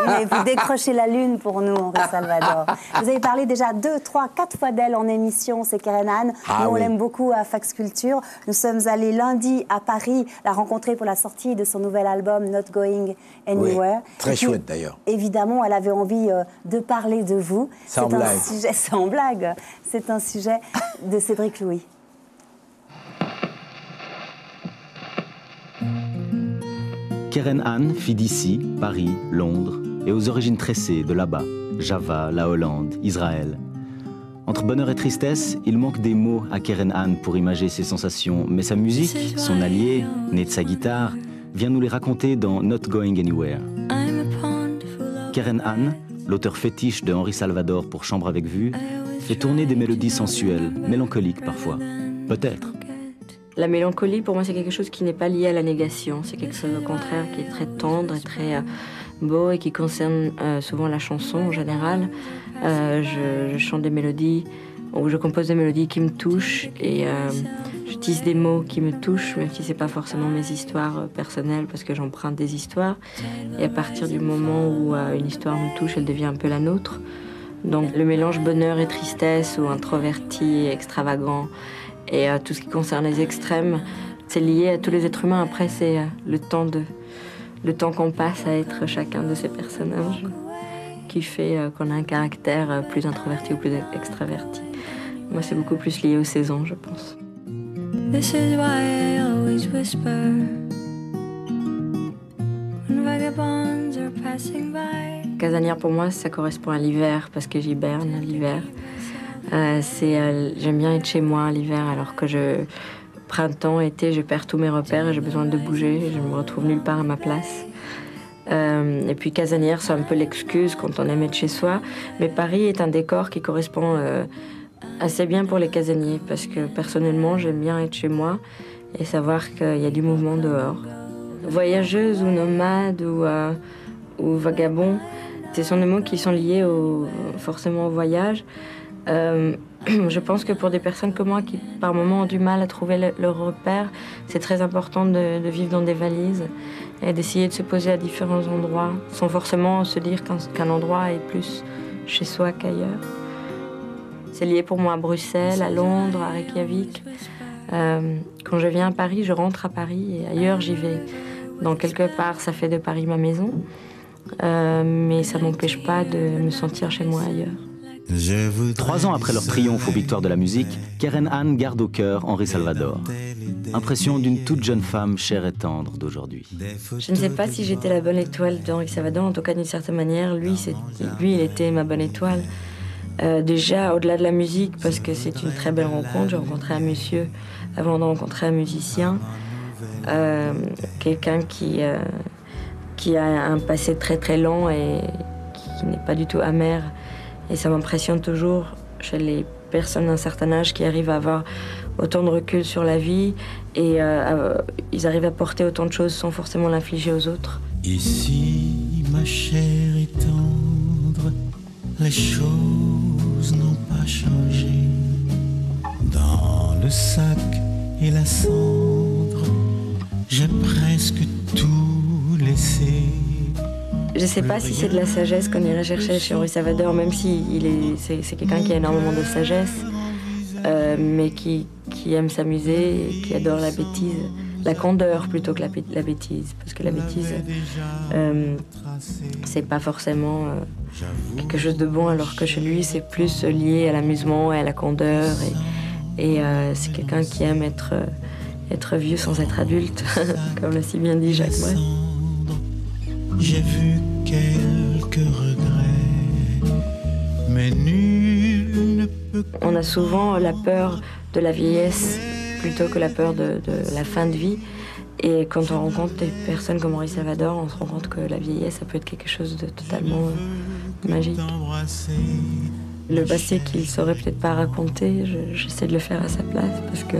Mais vous décrochez la lune pour nous, Henri Salvador. Vous avez parlé déjà 2, 3, 4 fois d'elle en émission, c'est Keren Han. Nous, on l'aime beaucoup à Fax Culture. Nous sommes allés lundi à Paris la rencontrer pour la sortie de son nouvel album Not Going Anywhere. Oui, très chouette, d'ailleurs. Évidemment, elle avait envie de parler de vous. Sans blague. Sans blague. C'est un sujet de Cédric Louis. Keren Han, fille d'ici, Paris, Londres, et aux origines tressées de là-bas, Java, la Hollande, Israël. Entre bonheur et tristesse, il manque des mots à Keren Han pour imager ses sensations, mais sa musique, son allié, né de sa guitare, vient nous les raconter dans Not Going Anywhere. Keren Han, l'auteur fétiche de Henri Salvador pour Chambre avec vue, fait tourner des mélodies sensuelles, mélancoliques parfois. Peut-être. La mélancolie, pour moi, c'est quelque chose qui n'est pas lié à la négation. C'est quelque chose, au contraire, qui est très tendre et très beau et qui concerne souvent la chanson en général. Je chante des mélodies, ou je compose des mélodies qui me touchent et j'utilise des mots qui me touchent, même si c'est pas forcément mes histoires personnelles, parce que j'emprunte des histoires. Et à partir du moment où une histoire nous touche, elle devient un peu la nôtre. Donc le mélange bonheur et tristesse, ou introverti, extravagant, et tout ce qui concerne les extrêmes, c'est lié à tous les êtres humains. Après, c'est le temps qu'on passe à être chacun de ces personnages qui fait qu'on a un caractère plus introverti ou plus extraverti. Moi, c'est beaucoup plus lié aux saisons, je pense. This is why I always whisper when vagabonds are passing by. Casanière, pour moi, ça correspond à l'hiver, parce que j'hiberne à l'hiver. J'aime bien être chez moi à l'hiver, alors que printemps, été, je perds tous mes repères et j'ai besoin de bouger. Je me retrouve nulle part à ma place. Et puis casanière, c'est un peu l'excuse quand on aime être chez soi. Mais Paris est un décor qui correspond assez bien pour les casaniers, parce que personnellement, j'aime bien être chez moi et savoir qu'il y a du mouvement dehors. Voyageuse ou nomade ou vagabond, ce sont des mots qui sont liés forcément au voyage. Je pense que pour des personnes comme moi qui par moments ont du mal à trouver leur repère, c'est très important de vivre dans des valises et d'essayer de se poser à différents endroits sans forcément se dire qu'un endroit est plus chez soi qu'ailleurs. C'est lié pour moi à Bruxelles, à Londres, à Reykjavik. Quand je viens à Paris, je rentre à Paris et ailleurs j'y vais. Donc quelque part, ça fait de Paris ma maison, mais ça m'empêche pas de me sentir chez moi ailleurs. 3 ans après leur triomphe aux Victoires de la musique, Keren Han garde au cœur Henri Salvador. Impression d'une toute jeune femme chère et tendre d'aujourd'hui. Je ne sais pas si j'étais la bonne étoile d'Henri Salvador, en tout cas d'une certaine manière, lui il était ma bonne étoile. Déjà, au-delà de la musique, parce que c'est une très belle rencontre, j'ai rencontré un monsieur avant de rencontrer un musicien, quelqu'un qui a un passé très très lent et qui n'est pas du tout amer. Et ça m'impressionne toujours chez les personnes d'un certain âge qui arrivent à avoir autant de recul sur la vie et ils arrivent à porter autant de choses sans forcément l'infliger aux autres. Ici, ma chair est tendre, les choses n'ont pas changé. Dans le sac et la cendre, j'ai presque tout laissé. Je ne sais pas si c'est de la sagesse qu'on irait chercher chez Henri Salvador, même si c'est quelqu'un qui a énormément de sagesse, mais qui aime s'amuser et qui adore la bêtise, la candeur plutôt que la bêtise, parce que la bêtise, c'est pas forcément quelque chose de bon, alors que chez lui, c'est plus lié à l'amusement et à la candeur, et c'est quelqu'un qui aime être vieux sans être adulte, comme l'a si bien dit Jacques Brel. J'ai vu quelques regrets, mais nul ne peut... On a souvent la peur de la vieillesse plutôt que la peur de la fin de vie. Et quand on rencontre des personnes comme Henri Salvador, on se rend compte que la vieillesse, ça peut être quelque chose de totalement magique. Le passé qu'il ne saurait peut-être pas raconter, j'essaie de le faire à sa place, parce que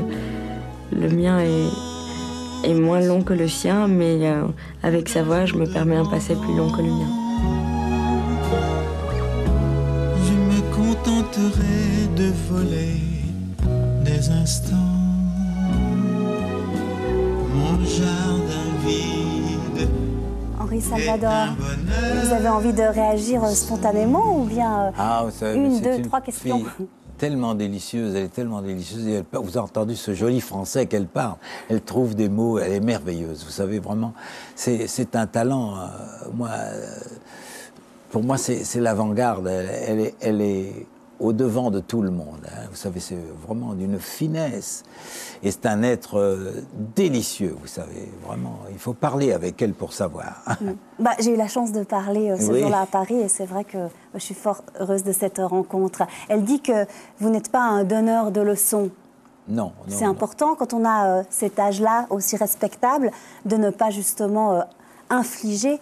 le mien est moins long que le sien, mais avec sa voix, je me permets un passé plus long que le mien. Je me contenterai de voler des instants, mon jardin vide. Henri Salvador, vous avez envie de réagir spontanément ou bien une, deux, trois questions? Tellement délicieuse, elle est tellement délicieuse. Et vous avez entendu ce joli français qu'elle parle. Elle trouve des mots, elle est merveilleuse. Vous savez, vraiment, c'est un talent. Pour moi, c'est l'avant-garde. Elle est au-devant de tout le monde. Hein. Vous savez, c'est vraiment d'une finesse. Et c'est un être délicieux, vous savez. Vraiment, il faut parler avec elle pour savoir. J'ai eu la chance de parler ce jour-là à Paris et c'est vrai que je suis fort heureuse de cette rencontre. Elle dit que vous n'êtes pas un donneur de leçons. Non. C'est important quand on a cet âge-là aussi respectable de ne pas justement infliger.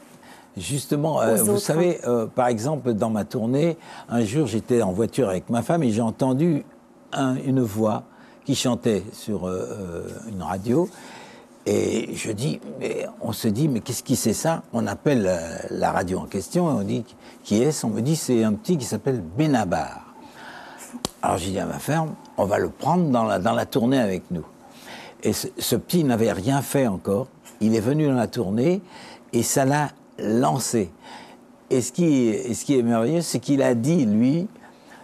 Justement, vous savez, par exemple, dans ma tournée, un jour, j'étais en voiture avec ma femme et j'ai entendu une voix qui chantait sur une radio. Et on se dit, mais qu'est-ce qui c'est ça? On appelle la radio en question et on dit, qui est-ce? On me dit, c'est un petit qui s'appelle Benabar. Alors j'ai dit à ma femme, on va le prendre dans la tournée avec nous. Et ce petit n'avait rien fait encore. Il est venu dans la tournée et ça l'a lancé. Et ce qui est merveilleux, c'est qu'il a dit, lui,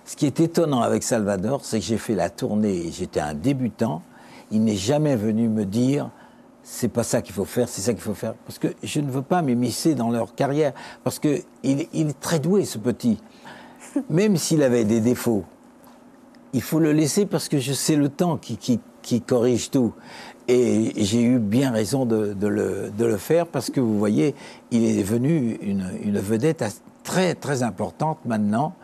ce qui est étonnant avec Salvador, c'est que j'ai fait la tournée et j'étais un débutant. Il n'est jamais venu me dire, c'est pas ça qu'il faut faire, c'est ça qu'il faut faire. Parce que je ne veux pas m'immiscer dans leur carrière. Parce qu'il est très doué, ce petit. Même s'il avait des défauts, il faut le laisser parce que c'est le temps qui corrige tout. Et j'ai eu bien raison de le faire parce que, vous voyez, il est devenu une vedette très, très importante maintenant.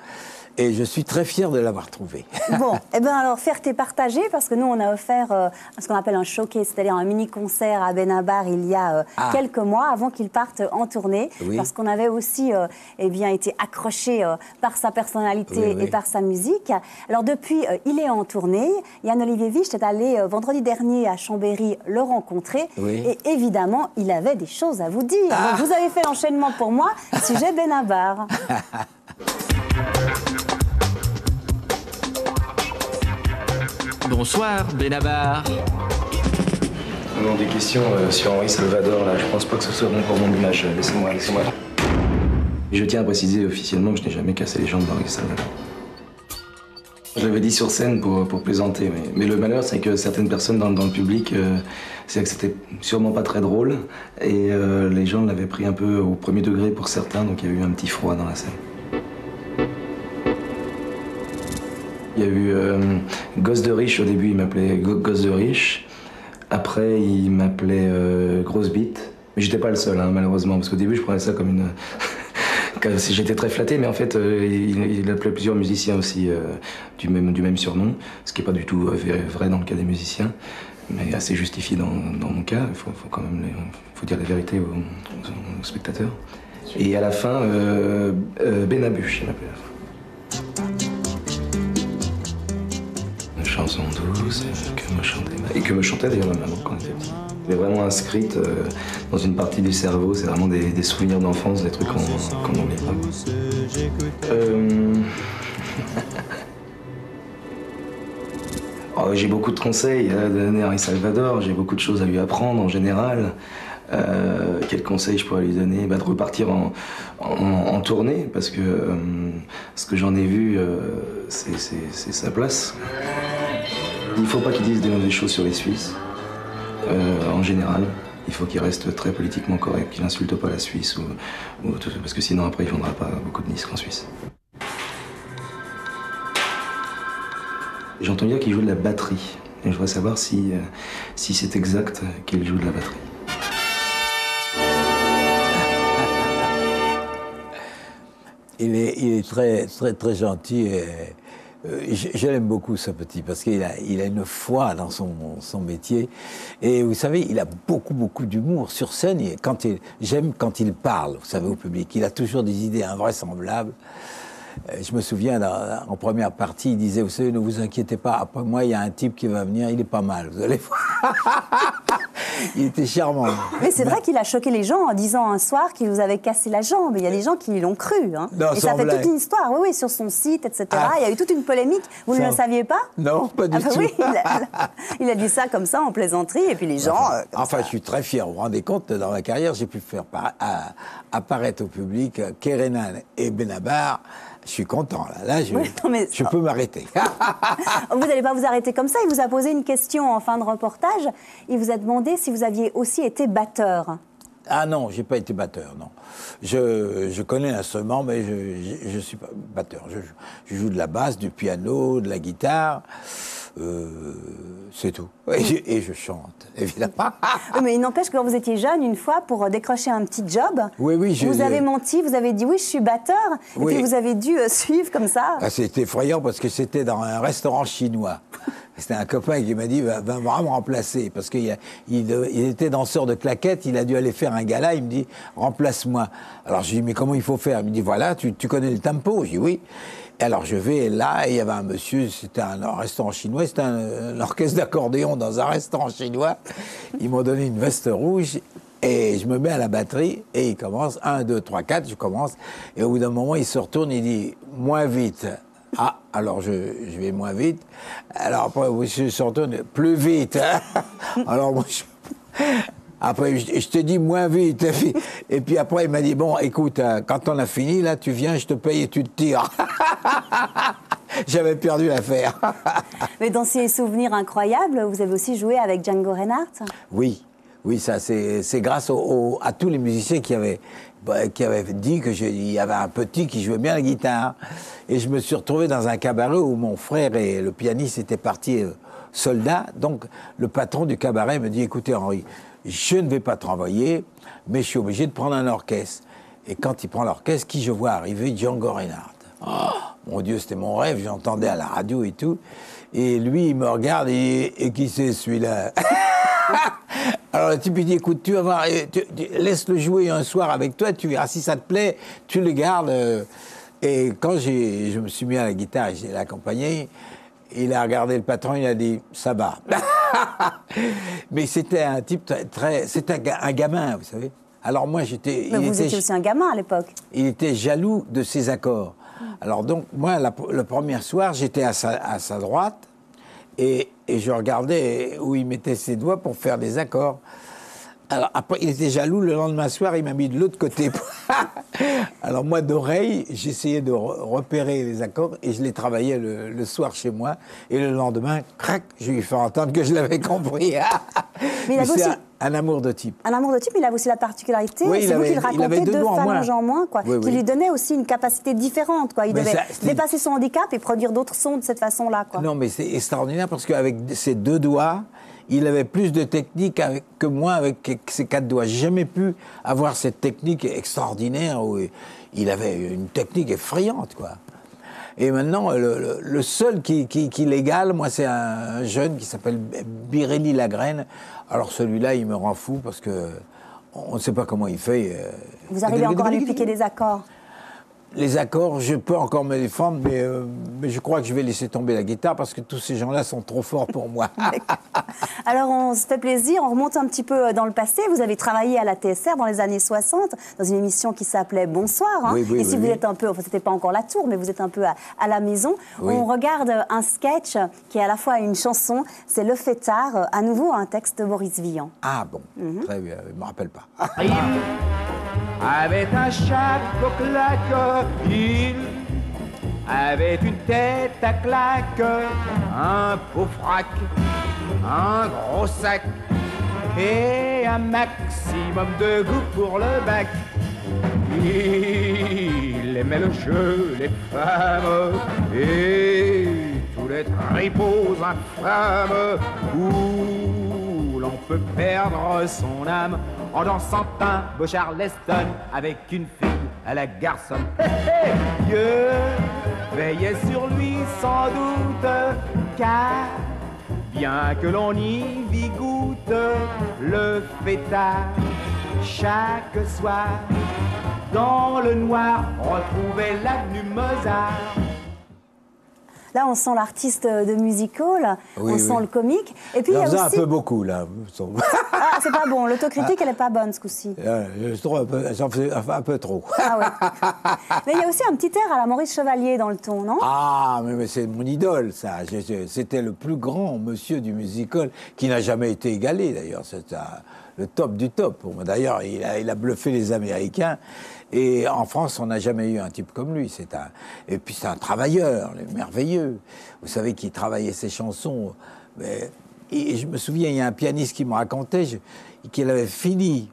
Et je suis très fier de l'avoir trouvé. Bon, eh bien alors, fierté partagée, parce que nous, on a offert ce qu'on appelle un showcase, c'est-à-dire un mini-concert à Benabar il y a quelques mois, avant qu'il parte en tournée, oui. Parce qu'on avait aussi été accroché par sa personnalité et par sa musique. Alors depuis, il est en tournée. Yann-Olivier Wicht est allé vendredi dernier à Chambéry le rencontrer. Oui. Et évidemment, il avait des choses à vous dire. Donc, vous avez fait l'enchaînement pour moi, sujet Benabar. Bonsoir, Benabar. Non, des questions sur Henri Salvador, là, je pense pas que ce soit bon pour mon image. Laissez-moi. Je tiens à préciser officiellement que je n'ai jamais cassé les jambes d'Henri Salvador. Je l'avais dit sur scène pour plaisanter, mais le malheur, c'est que certaines personnes dans le public, c'est que c'était sûrement pas très drôle, et les gens l'avaient pris un peu au premier degré pour certains, donc il y a eu un petit froid dans la scène. Il y a eu Gosse de riche, au début il m'appelait Gosse de riche, après il m'appelait Grosse bite, mais j'étais pas le seul hein, malheureusement, parce qu'au début je prenais ça comme une... J'étais très flatté, mais en fait il appelait plusieurs musiciens aussi du même surnom, ce qui n'est pas du tout vrai dans le cas des musiciens, mais assez justifié dans mon cas, il faut quand même dire la vérité aux spectateurs. Et à la fin, Benabuche il m'appelait. Chanson douce que me chantait d'ailleurs ma maman quand on était petit. Elle est vraiment inscrite dans une partie du cerveau, c'est vraiment des souvenirs d'enfance, des trucs qu'on n'oublie pas. J'ai beaucoup de conseils à donner à Henri Salvador, j'ai beaucoup de choses à lui apprendre en général. Quel conseil je pourrais lui donner? De repartir en tournée, parce que ce que j'en ai vu, c'est sa place. Il ne faut pas qu'ils disent des mauvaises choses sur les Suisses, en général. Il faut qu'ils restent très politiquement corrects, qu'ils n'insultent pas la Suisse, parce que sinon après il ne vendra pas beaucoup de disques en Suisse. J'ai entendu dire qu'il joue de la batterie, et je voudrais savoir si c'est exact qu'il joue de la batterie. Il est très, très, très gentil. Et je l'aime beaucoup, ce petit, parce qu'il a une foi dans son métier. Et vous savez, il a beaucoup, beaucoup d'humour sur scène. J'aime quand il parle, vous savez, au public. Il a toujours des idées invraisemblables. Je me souviens, en première partie, il disait, vous savez, ne vous inquiétez pas, après moi, il y a un type qui va venir, il est pas mal, vous allez voir. Il était charmant. Mais c'est vrai qu'il a choqué les gens en disant un soir qu'il vous avait cassé la jambe. Il y a des gens qui l'ont cru. Hein. Non, et ça fait toute une histoire, oui, sur son site, etc. Il y a eu toute une polémique. Vous ne le saviez pas? Non, pas du tout. Oui, il a dit ça comme ça, en plaisanterie, et puis les gens... je suis très fier. Vous vous rendez compte, dans ma carrière, j'ai pu faire apparaître au public Kerenan et Benabar. Je suis content, là je peux m'arrêter. Vous n'allez pas vous arrêter comme ça. Il vous a posé une question en fin de reportage. Il vous a demandé si vous aviez aussi été batteur. Ah non, j'ai pas été batteur, non. Je connais l'instrument, mais je suis pas batteur. Je joue de la basse, du piano, de la guitare. C'est tout. Et je chante, évidemment. Mais il n'empêche que quand vous étiez jeune, une fois, pour décrocher un petit job, vous avez menti, vous avez dit oui, je suis batteur, et puis vous avez dû suivre comme ça. C'était effrayant parce que c'était dans un restaurant chinois. C'était un copain qui m'a dit, va me remplacer, parce qu'il était danseur de claquettes, il a dû aller faire un gala, il me dit, remplace-moi. Alors je lui dis, mais comment il faut faire? Il me dit, voilà, tu connais le tempo? Je dis, oui. Et alors je vais là, et il y avait un monsieur, c'était un restaurant chinois, c'était un orchestre d'accordéon dans un restaurant chinois. Ils m'ont donné une veste rouge, et je me mets à la batterie, et il commence, 1, 2, 3, 4, je commence, et au bout d'un moment, il se retourne, il dit, moins vite. Ah, alors je vais moins vite. Alors après, je se retourne, plus vite. Alors moi, après, je te dis moins vite. Et puis après, il m'a dit, bon, écoute, quand on a fini, là, tu viens, je te paye et tu te tires. J'avais perdu l'affaire. Mais dans ces souvenirs incroyables, vous avez aussi joué avec Django Reinhardt? Oui, ça, c'est grâce à tous les musiciens qui avaient dit qu'il y avait un petit qui jouait bien la guitare. Et je me suis retrouvé dans un cabaret où mon frère et le pianiste étaient partis soldats. Donc, le patron du cabaret me dit, écoutez, Henri, je ne vais pas te renvoyer, mais je suis obligé de prendre un orchestre. Et quand il prend l'orchestre, qui je vois arriver? Django Reinhardt. Oh, mon Dieu, c'était mon rêve, j'entendais à la radio et tout. Et lui, il me regarde et qui c'est celui-là? Alors le type il dit, écoute, tu vas voir, laisse-le jouer un soir avec toi, tu verras, si ça te plaît, tu le gardes. Et quand je me suis mis à la guitare et j'ai accompagné, il a regardé le patron, il a dit, ça va. Mais c'était un type c'était un gamin, vous savez. Alors moi, Mais vous étiez aussi un gamin à l'époque. Il était jaloux de ses accords. Alors donc, moi, le premier soir, j'étais à sa droite, et je regardais où il mettait ses doigts pour faire des accords. Alors après, il était jaloux, le lendemain soir, il m'a mis de l'autre côté. Alors moi, d'oreille, j'essayais de repérer les accords et je les travaillais le soir chez moi. Et le lendemain, crac, je lui fais entendre que je l'avais compris. Mais il avait aussi un amour de type. Un amour de type, mais il avait aussi la particularité, oui, c'est vous qui le racontez, 2 phalanges en moins, quoi, oui, qui lui donnait aussi une capacité différente, quoi. Il devait dépasser son handicap et produire d'autres sons de cette façon-là, quoi. Non, mais c'est extraordinaire parce qu'avec ses 2 doigts, il avait plus de technique que moi avec ses 4 doigts. J'ai jamais pu avoir cette technique extraordinaire où il avait une technique effrayante, quoi. Et maintenant, le seul qui l'égale, moi, c'est un jeune qui s'appelle Birelli Lagraine. Alors celui-là, il me rend fou parce que on ne sait pas comment il fait. Vous arrivez encore à lui piquer des accords? Les accords, je peux encore me défendre, mais je crois que je vais laisser tomber la guitare parce que tous ces gens-là sont trop forts pour moi. Alors, on se fait plaisir, on remonte un petit peu dans le passé. Vous avez travaillé à la TSR dans les années 60, dans une émission qui s'appelait Bonsoir. Hein. Oui, et si vous êtes un peu, enfin, c'était pas encore la tour, mais vous êtes un peu à la maison. Oui. On regarde un sketch qui est à la fois une chanson, c'est Le Fêtard, à nouveau un texte de Boris Vian. Ah bon, très bien, je ne me rappelle pas. Avait un chapeau claque, il avait une tête à claque, un beau frac, un gros sac et un maximum de goût pour le bac. Il aimait le jeu, les femmes et tous les tripots infâmes où l'on peut perdre son âme en dansant un beau Charleston avec une fille à la garçonne. Dieu veillait sur lui sans doute, car bien que l'on y vit goûte le fêtard chaque soir. Dans le noir, retrouvait l'avenue Mozart. Là, on sent l'artiste de musical, on sent le comique. Et puis, il y a aussi... un peu beaucoup, là. Ah, c'est pas bon. L'autocritique, elle est pas bonne, ce coup-ci. Je trouve j'en fais un peu trop. Ah ouais. Mais il y a aussi un petit air à la Maurice Chevalier dans le ton, non? Ah, mais c'est mon idole, ça. C'était le plus grand monsieur du musical, qui n'a jamais été égalé, d'ailleurs. C'est le top du top, pour moi. D'ailleurs, il a bluffé les Américains. Et en France, on n'a jamais eu un type comme lui. Et puis c'est un travailleur, merveilleux. Vous savez qu'il travaillait ses chansons. Et je me souviens, il y a un pianiste qui me racontait qu'il avait fini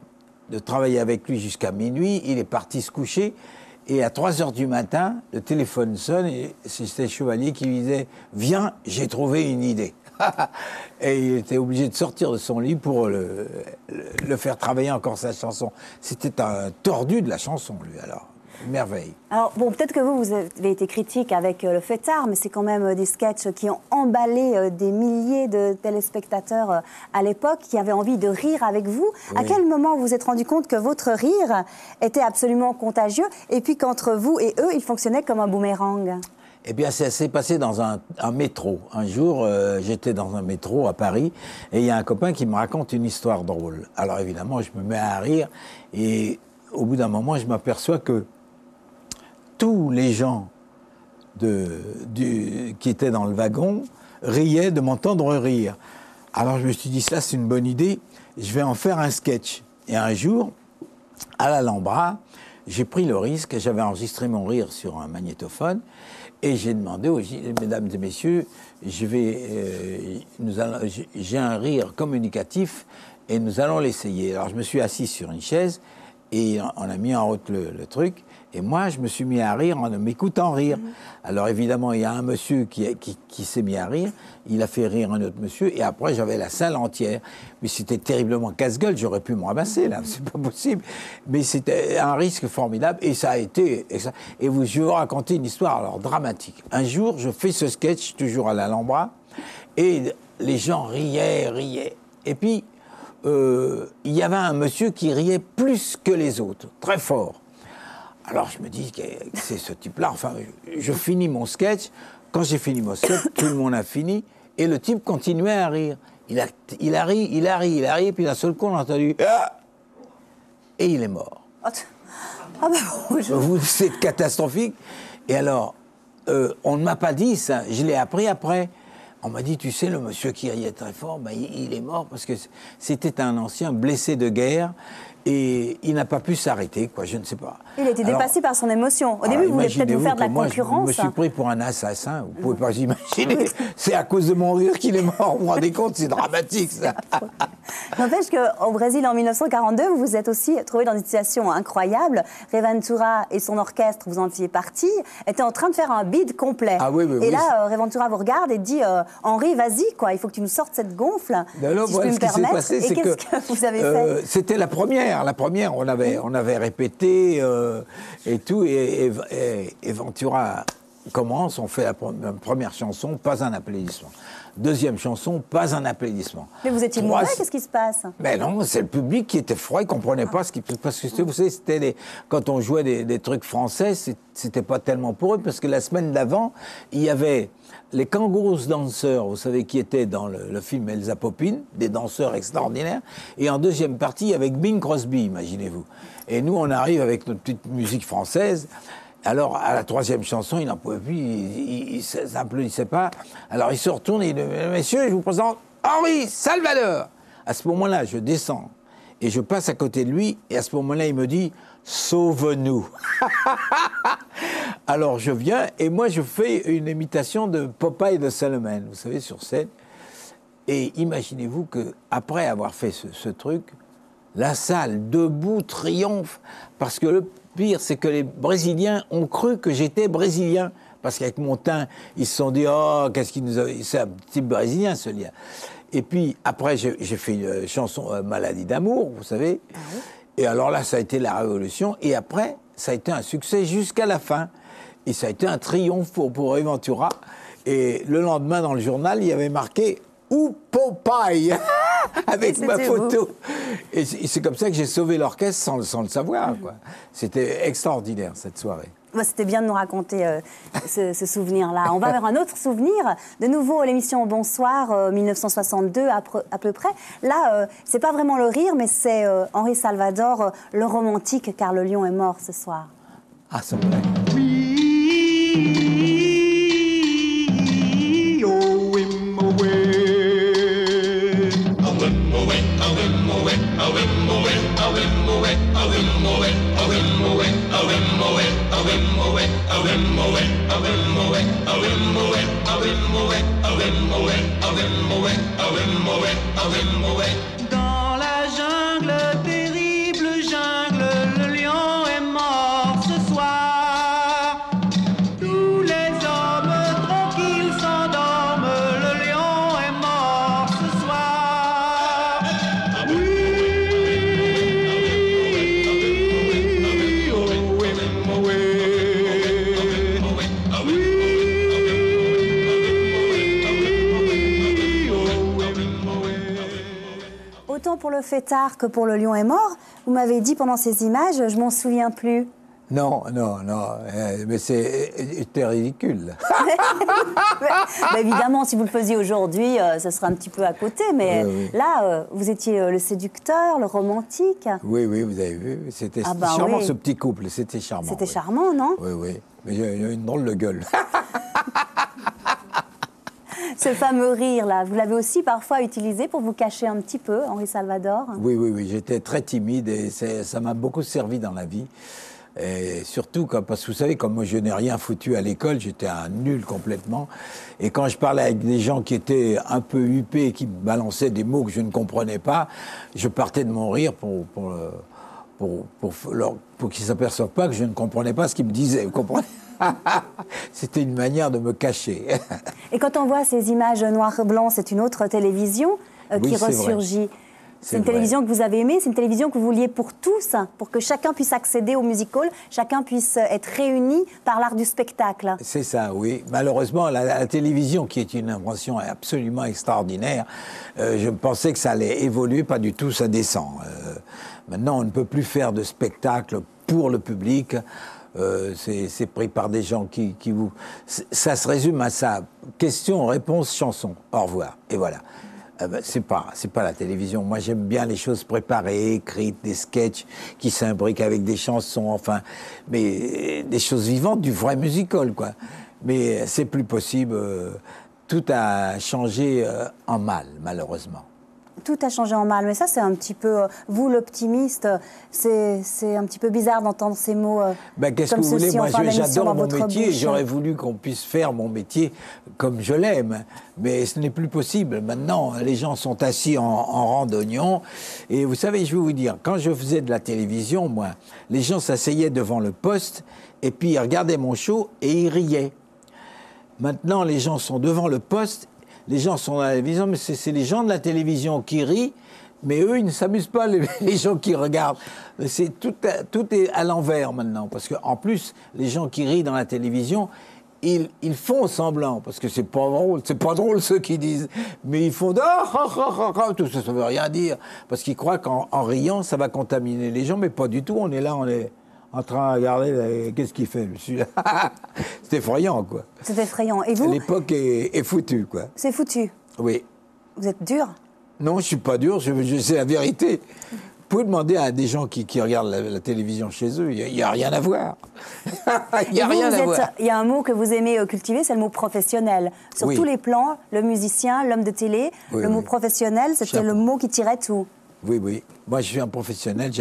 de travailler avec lui jusqu'à minuit. Il est parti se coucher. Et à 3h du matin, le téléphone sonne et c'était Chevalier qui lui disait « Viens, j'ai trouvé une idée ». Et il était obligé de sortir de son lit pour le faire travailler encore sa chanson. C'était un tordu de la chanson, lui, alors. merveille. Alors, bon, peut-être que vous avez été critique avec le fêtard, mais c'est quand même des sketchs qui ont emballé des milliers de téléspectateurs à l'époque, qui avaient envie de rire avec vous. Oui. À quel moment vous vous êtes rendu compte que votre rire était absolument contagieux, et puis qu'entre vous et eux, il fonctionnait comme un boomerang? Eh bien, ça s'est passé dans un métro. Un jour, j'étais dans un métro à Paris, et il y a un copain qui me raconte une histoire drôle. Alors évidemment, je me mets à rire, et au bout d'un moment, je m'aperçois que tous les gens qui étaient dans le wagon riaient de m'entendre rire. Alors je me suis dit, ça c'est une bonne idée, je vais en faire un sketch. Et un jour, à l'Alhambra, j'ai pris le risque, j'avais enregistré mon rire sur un magnétophone, et j'ai demandé aux mesdames et messieurs, j'ai un rire communicatif et nous allons l'essayer. Alors je me suis assis sur une chaise et on a mis en route le truc. Et moi, je me suis mis à rire en m'écoutant rire. Alors évidemment, il y a un monsieur qui s'est mis à rire. Il a fait rire un autre monsieur. Et après, j'avais la salle entière. Mais c'était terriblement casse-gueule. J'aurais pu me ramasser, là. C'est pas possible. Mais c'était un risque formidable. Et ça a été... je vais vous raconter une histoire alors dramatique. Un jour, je fais ce sketch, toujours à l'Alhambra. Et les gens riaient. Et puis, il y avait un monsieur qui riait plus que les autres. Très fort. Alors je me dis que c'est ce type-là. Enfin, je finis mon sketch. Quand j'ai fini mon sketch, tout le monde a fini. Et le type continuait à rire. Il a ri. Et puis d'un seul coup, on a entendu... Ah et il est mort. Ah bah, C'est catastrophique. Et alors, on ne m'a pas dit ça. Je l'ai appris après. On m'a dit, tu sais, le monsieur qui riait très fort, ben, il est mort parce que c'était un ancien blessé de guerre. Et il n'a pas pu s'arrêter, quoi, je ne sais pas. Il a été dépassé par son émotion. Au début, vous voulez peut-être vous faire de la concurrence. Je me suis pris pour un assassin, vous ne pouvez pas imaginer. C'est à cause de mon rire qu'il est mort, vous vous rendez compte, c'est dramatique, ça. N'empêche qu'au Brésil, en 1942, vous vous êtes aussi trouvé dans une situation incroyable. Reventura et son orchestre, vous en faisiez partie, étaient en train de faire un bid complet. Ah oui, et là, Reventura vous regarde et dit Henri, vas-y, quoi, il faut que tu nous sortes cette gonfle. Alors, si je peux me permettre. Et qu'est-ce que vous avez fait? C'était la première, on avait répété et tout, et Ventura commence, on fait la première chanson, pas un applaudissement. Deuxième chanson, pas un applaudissement. Mais vous étiez mauvais, qu'est-ce qui se passe? Mais non, c'est le public qui était froid, il ne comprenait pas ce qui... Parce que vous savez, c'était quand on jouait des trucs français, c'était pas tellement pour eux, parce que la semaine d'avant, il y avait les Kangaroos danseurs, vous savez, qui étaient dans le film Elsa Poppin, des danseurs extraordinaires, et en deuxième partie, avec Bing Crosby, imaginez-vous. Et nous, on arrive avec notre petite musique française. Alors, à la troisième chanson, il n'en pouvait plus, il ne s'applaudissait pas. Alors, il se retourne et il dit, messieurs, je vous présente Henri Salvador. À ce moment-là, je descends et je passe à côté de lui, et à ce moment-là, il me dit, sauve-nous. Alors, je viens, et moi, je fais une imitation de Popeye de Salomon, vous savez, sur scène. Et imaginez-vous qu'après avoir fait ce truc, la salle, debout, triomphe, parce que le pire, c'est que les Brésiliens ont cru que j'étais brésilien. Parce qu'avec mon teint, ils se sont dit « Oh, qu'est-ce qu'il nous a... » C'est un petit brésilien, ce lien. Et puis, après, j'ai fait une chanson Maladie d'amour, vous savez. Ah oui. Et alors là, ça a été la révolution. Et après, ça a été un succès jusqu'à la fin. Et ça a été un triomphe pour Reventura. Et le lendemain, dans le journal, il y avait marqué « Ou Popeye !» avec ma photo. Et c'est comme ça que j'ai sauvé l'orchestre sans le savoir, quoi. C'était extraordinaire, cette soirée. C'était bien de nous raconter ce souvenir-là. On va vers un autre souvenir. De nouveau, l'émission Bonsoir, 1962 à peu près. Là, c'est pas vraiment le rire, mais c'est Henri Salvador, le romantique, car le lion est mort ce soir. Ah, c'est vrai. Dans la jungle, terrible jungle, le lion est mort ce soir. Tous les hommes tranquilles s'endorment, le lion est mort ce soir. Oui, oh oui, le fêtard que pour Le Lion est mort. Vous m'avez dit pendant ces images, je m'en souviens plus. Non, mais c'était ridicule. Bah, évidemment, si vous le faisiez aujourd'hui, ça serait un petit peu à côté, mais oui. Là, vous étiez le séducteur, le romantique. Oui, vous avez vu, c'était charmant ce petit couple, c'était charmant. C'était charmant, non? Oui, mais il y a une drôle de gueule. Ce fameux rire-là, vous l'avez aussi parfois utilisé pour vous cacher un petit peu, Henri Salvador? Oui, j'étais très timide et ça m'a beaucoup servi dans la vie. Et surtout, parce que vous savez, comme moi je n'ai rien foutu à l'école, j'étais un nul complètement. Et quand je parlais avec des gens qui étaient un peu huppés, qui balançaient des mots que je ne comprenais pas, je partais de mon rire pour qu'ils ne s'aperçoivent pas que je ne comprenais pas ce qu'ils me disaient. Vous comprenez? C'était une manière de me cacher. Et quand on voit ces images noir-blanc, c'est une autre télévision qui ressurgit. C'est une télévision que vous avez aimée, c'est une télévision que vous vouliez pour tous, pour que chacun puisse accéder au music-hall, chacun puisse être réuni par l'art du spectacle. C'est ça, oui. Malheureusement, la télévision, qui est une invention absolument extraordinaire, je pensais que ça allait évoluer, pas du tout, ça descend. Maintenant, on ne peut plus faire de spectacle pour le public. C'est pris par des gens qui vous... Ça se résume à ça. Question, réponse, chanson. Au revoir. Et voilà. C'est pas la télévision. Moi, j'aime bien les choses préparées, écrites, des sketchs qui s'imbriquent avec des chansons, enfin, mais des choses vivantes, du vrai musical, quoi. Mais c'est plus possible. Tout a changé en mal, malheureusement. Tout a changé en mal, mais ça c'est un petit peu, vous l'optimiste, c'est un petit peu bizarre d'entendre ces mots qu'est-ce que vous voulez, moi j'adore mon métier, j'aurais voulu qu'on puisse faire mon métier comme je l'aime, mais ce n'est plus possible. Maintenant, les gens sont assis en rang d'oignons, et vous savez, je vais vous dire, quand je faisais de la télévision, moi, les gens s'asseyaient devant le poste, et puis ils regardaient mon show, et ils riaient. Maintenant, les gens sont devant le poste, les gens sont à la télévision, mais c'est les gens de la télévision qui rient, mais eux, ils ne s'amusent pas, les gens qui regardent. Tout est à l'envers maintenant, parce qu'en plus, les gens qui rient dans la télévision, ils font semblant, parce que c'est pas drôle ceux qui disent, mais ils font tout ça, ça veut rien dire, parce qu'ils croient qu'en riant, ça va contaminer les gens, mais pas du tout, on est là, on est en train de regarder, qu'est-ce qu'il fait, celui-là. C'est effrayant, quoi. C'est effrayant. Et vous? L'époque est foutue, quoi. C'est foutu? Oui. Vous êtes dur? Non, je suis pas dur, c'est la vérité. Vous pouvez demander à des gens qui regardent la télévision chez eux, il n'y a rien à voir. Il n'y a rien à voir. Il y a un mot que vous aimez cultiver, c'est le mot professionnel. Sur tous les plans, le musicien, l'homme de télé, le mot professionnel, c'était le mot qui tirait tout. Oui. Moi, je suis un professionnel.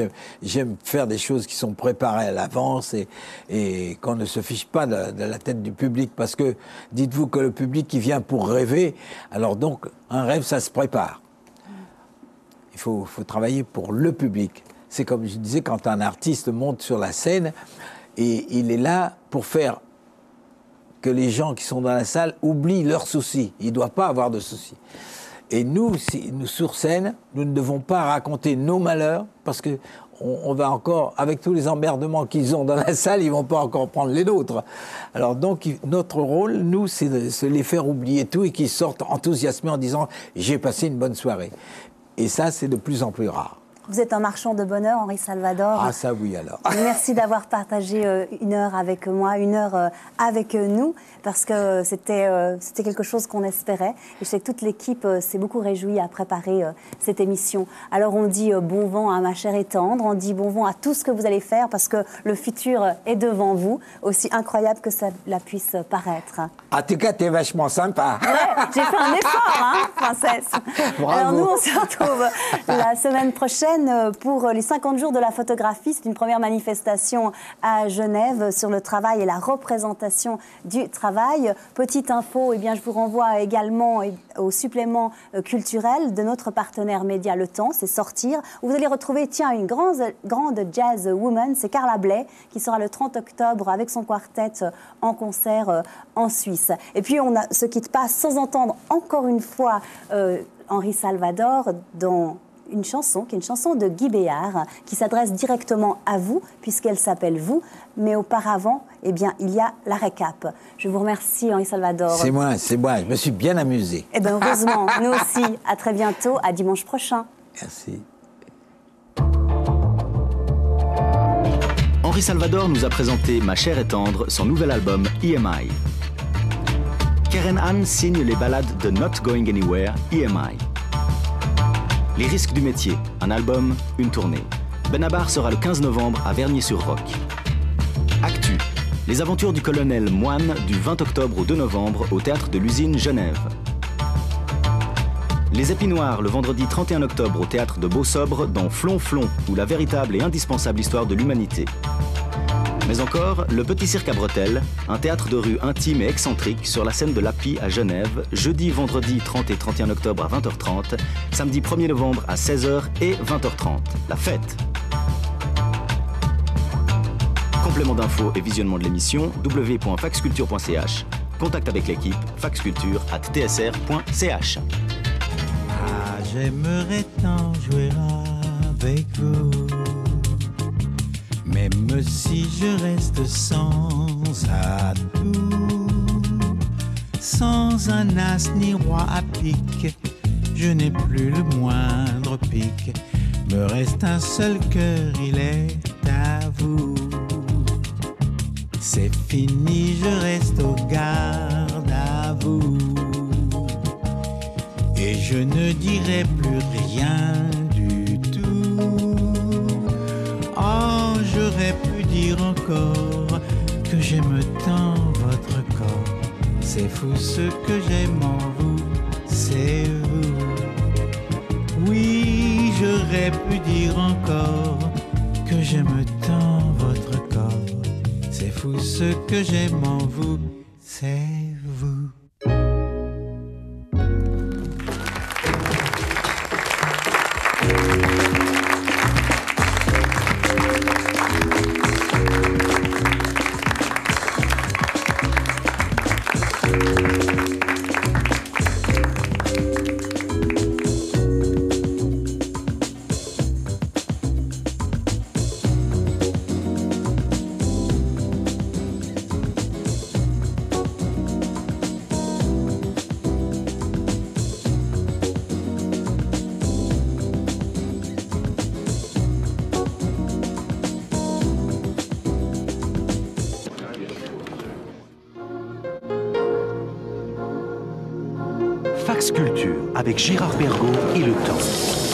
J'aime faire des choses qui sont préparées à l'avance et qu'on ne se fiche pas de la tête du public. Parce que, dites-vous que le public, il vient pour rêver. Alors donc, un rêve, ça se prépare. Il faut travailler pour le public. C'est comme je disais, quand un artiste monte sur la scène, et il est là pour faire que les gens qui sont dans la salle oublient leurs soucis. Il ne doit pas avoir de soucis. Et nous, sur scène, nous ne devons pas raconter nos malheurs, parce que on va encore, avec tous les emmerdements qu'ils ont dans la salle, ils ne vont pas encore prendre les nôtres. Alors donc, notre rôle, nous, c'est de les faire oublier tout et qu'ils sortent enthousiasmés en disant « j'ai passé une bonne soirée ». Et ça, c'est de plus en plus rare. Vous êtes un marchand de bonheur, Henri Salvador. Ah ça oui alors. Merci d'avoir partagé une heure avec moi, une heure avec nous, parce que c'était quelque chose qu'on espérait. Et je sais que toute l'équipe s'est beaucoup réjouie à préparer cette émission. Alors on dit bon vent à ma chère et tendre, on dit bon vent à tout ce que vous allez faire, parce que le futur est devant vous, aussi incroyable que ça puisse paraître. En tout cas, t'es vachement sympa. Ouais, j'ai fait un effort, hein, princesse. Bravo. Alors nous, on se retrouve la semaine prochaine pour les 50 jours de la photographie. C'est une première manifestation à Genève sur le travail et la représentation du travail. Petite info, eh bien, je vous renvoie également au supplément culturel de notre partenaire média Le Temps, c'est Sortir, où vous allez retrouver une grande jazz woman, c'est Carla Bley, qui sera le 30 octobre avec son quartet en concert en Suisse. Et puis on ne se quitte pas sans entendre encore une fois Henri Salvador dans une chanson qui est une chanson de Guy Béard qui s'adresse directement à vous puisqu'elle s'appelle Vous, mais auparavant, eh bien, il y a la récap. Je vous remercie Henri Salvador. C'est moi, je me suis bien amusé. Eh bien heureusement, nous aussi. À très bientôt, à dimanche prochain. Merci. Henri Salvador nous a présenté Ma chair est tendre, son nouvel album EMI. Keren Han signe les ballades de Not Going Anywhere, EMI. Les risques du métier, un album, une tournée. Benabar sera le 15 novembre à Vernier-sur-Roc. Actu, les aventures du colonel Moine du 20 octobre au 2 novembre au théâtre de l'Usine Genève. Les Épinoirs le vendredi 31 octobre au théâtre de Beau-Sobre dans Flon-Flon, ou la véritable et indispensable histoire de l'humanité. Mais encore, le Petit Cirque à Bretelles, un théâtre de rue intime et excentrique sur la scène de l'Api à Genève, jeudi, vendredi 30 et 31 octobre à 20h30, samedi 1er novembre à 16h et 20h30. La fête! Complément d'infos et visionnement de l'émission, www.faxculture.ch. Contact avec l'équipe, faxculture@tsr.ch. Ah, j'aimerais tant jouer avec vous. Même si je reste sans atout, sans un as ni roi à pique, je n'ai plus le moindre pic. Me reste un seul cœur, il est à vous. C'est fini, je reste au garde à vous. Et je ne dirai plus rien du tout. Oh, j'aurais pu dire encore que j'aime tant votre corps. C'est fou ce que j'aime en vous, c'est vous. Oui, j'aurais pu dire encore que j'aime tant votre corps. C'est fou ce que j'aime en vous, c'est vous. Fax Culture avec Gérard Bergot et Le Temps.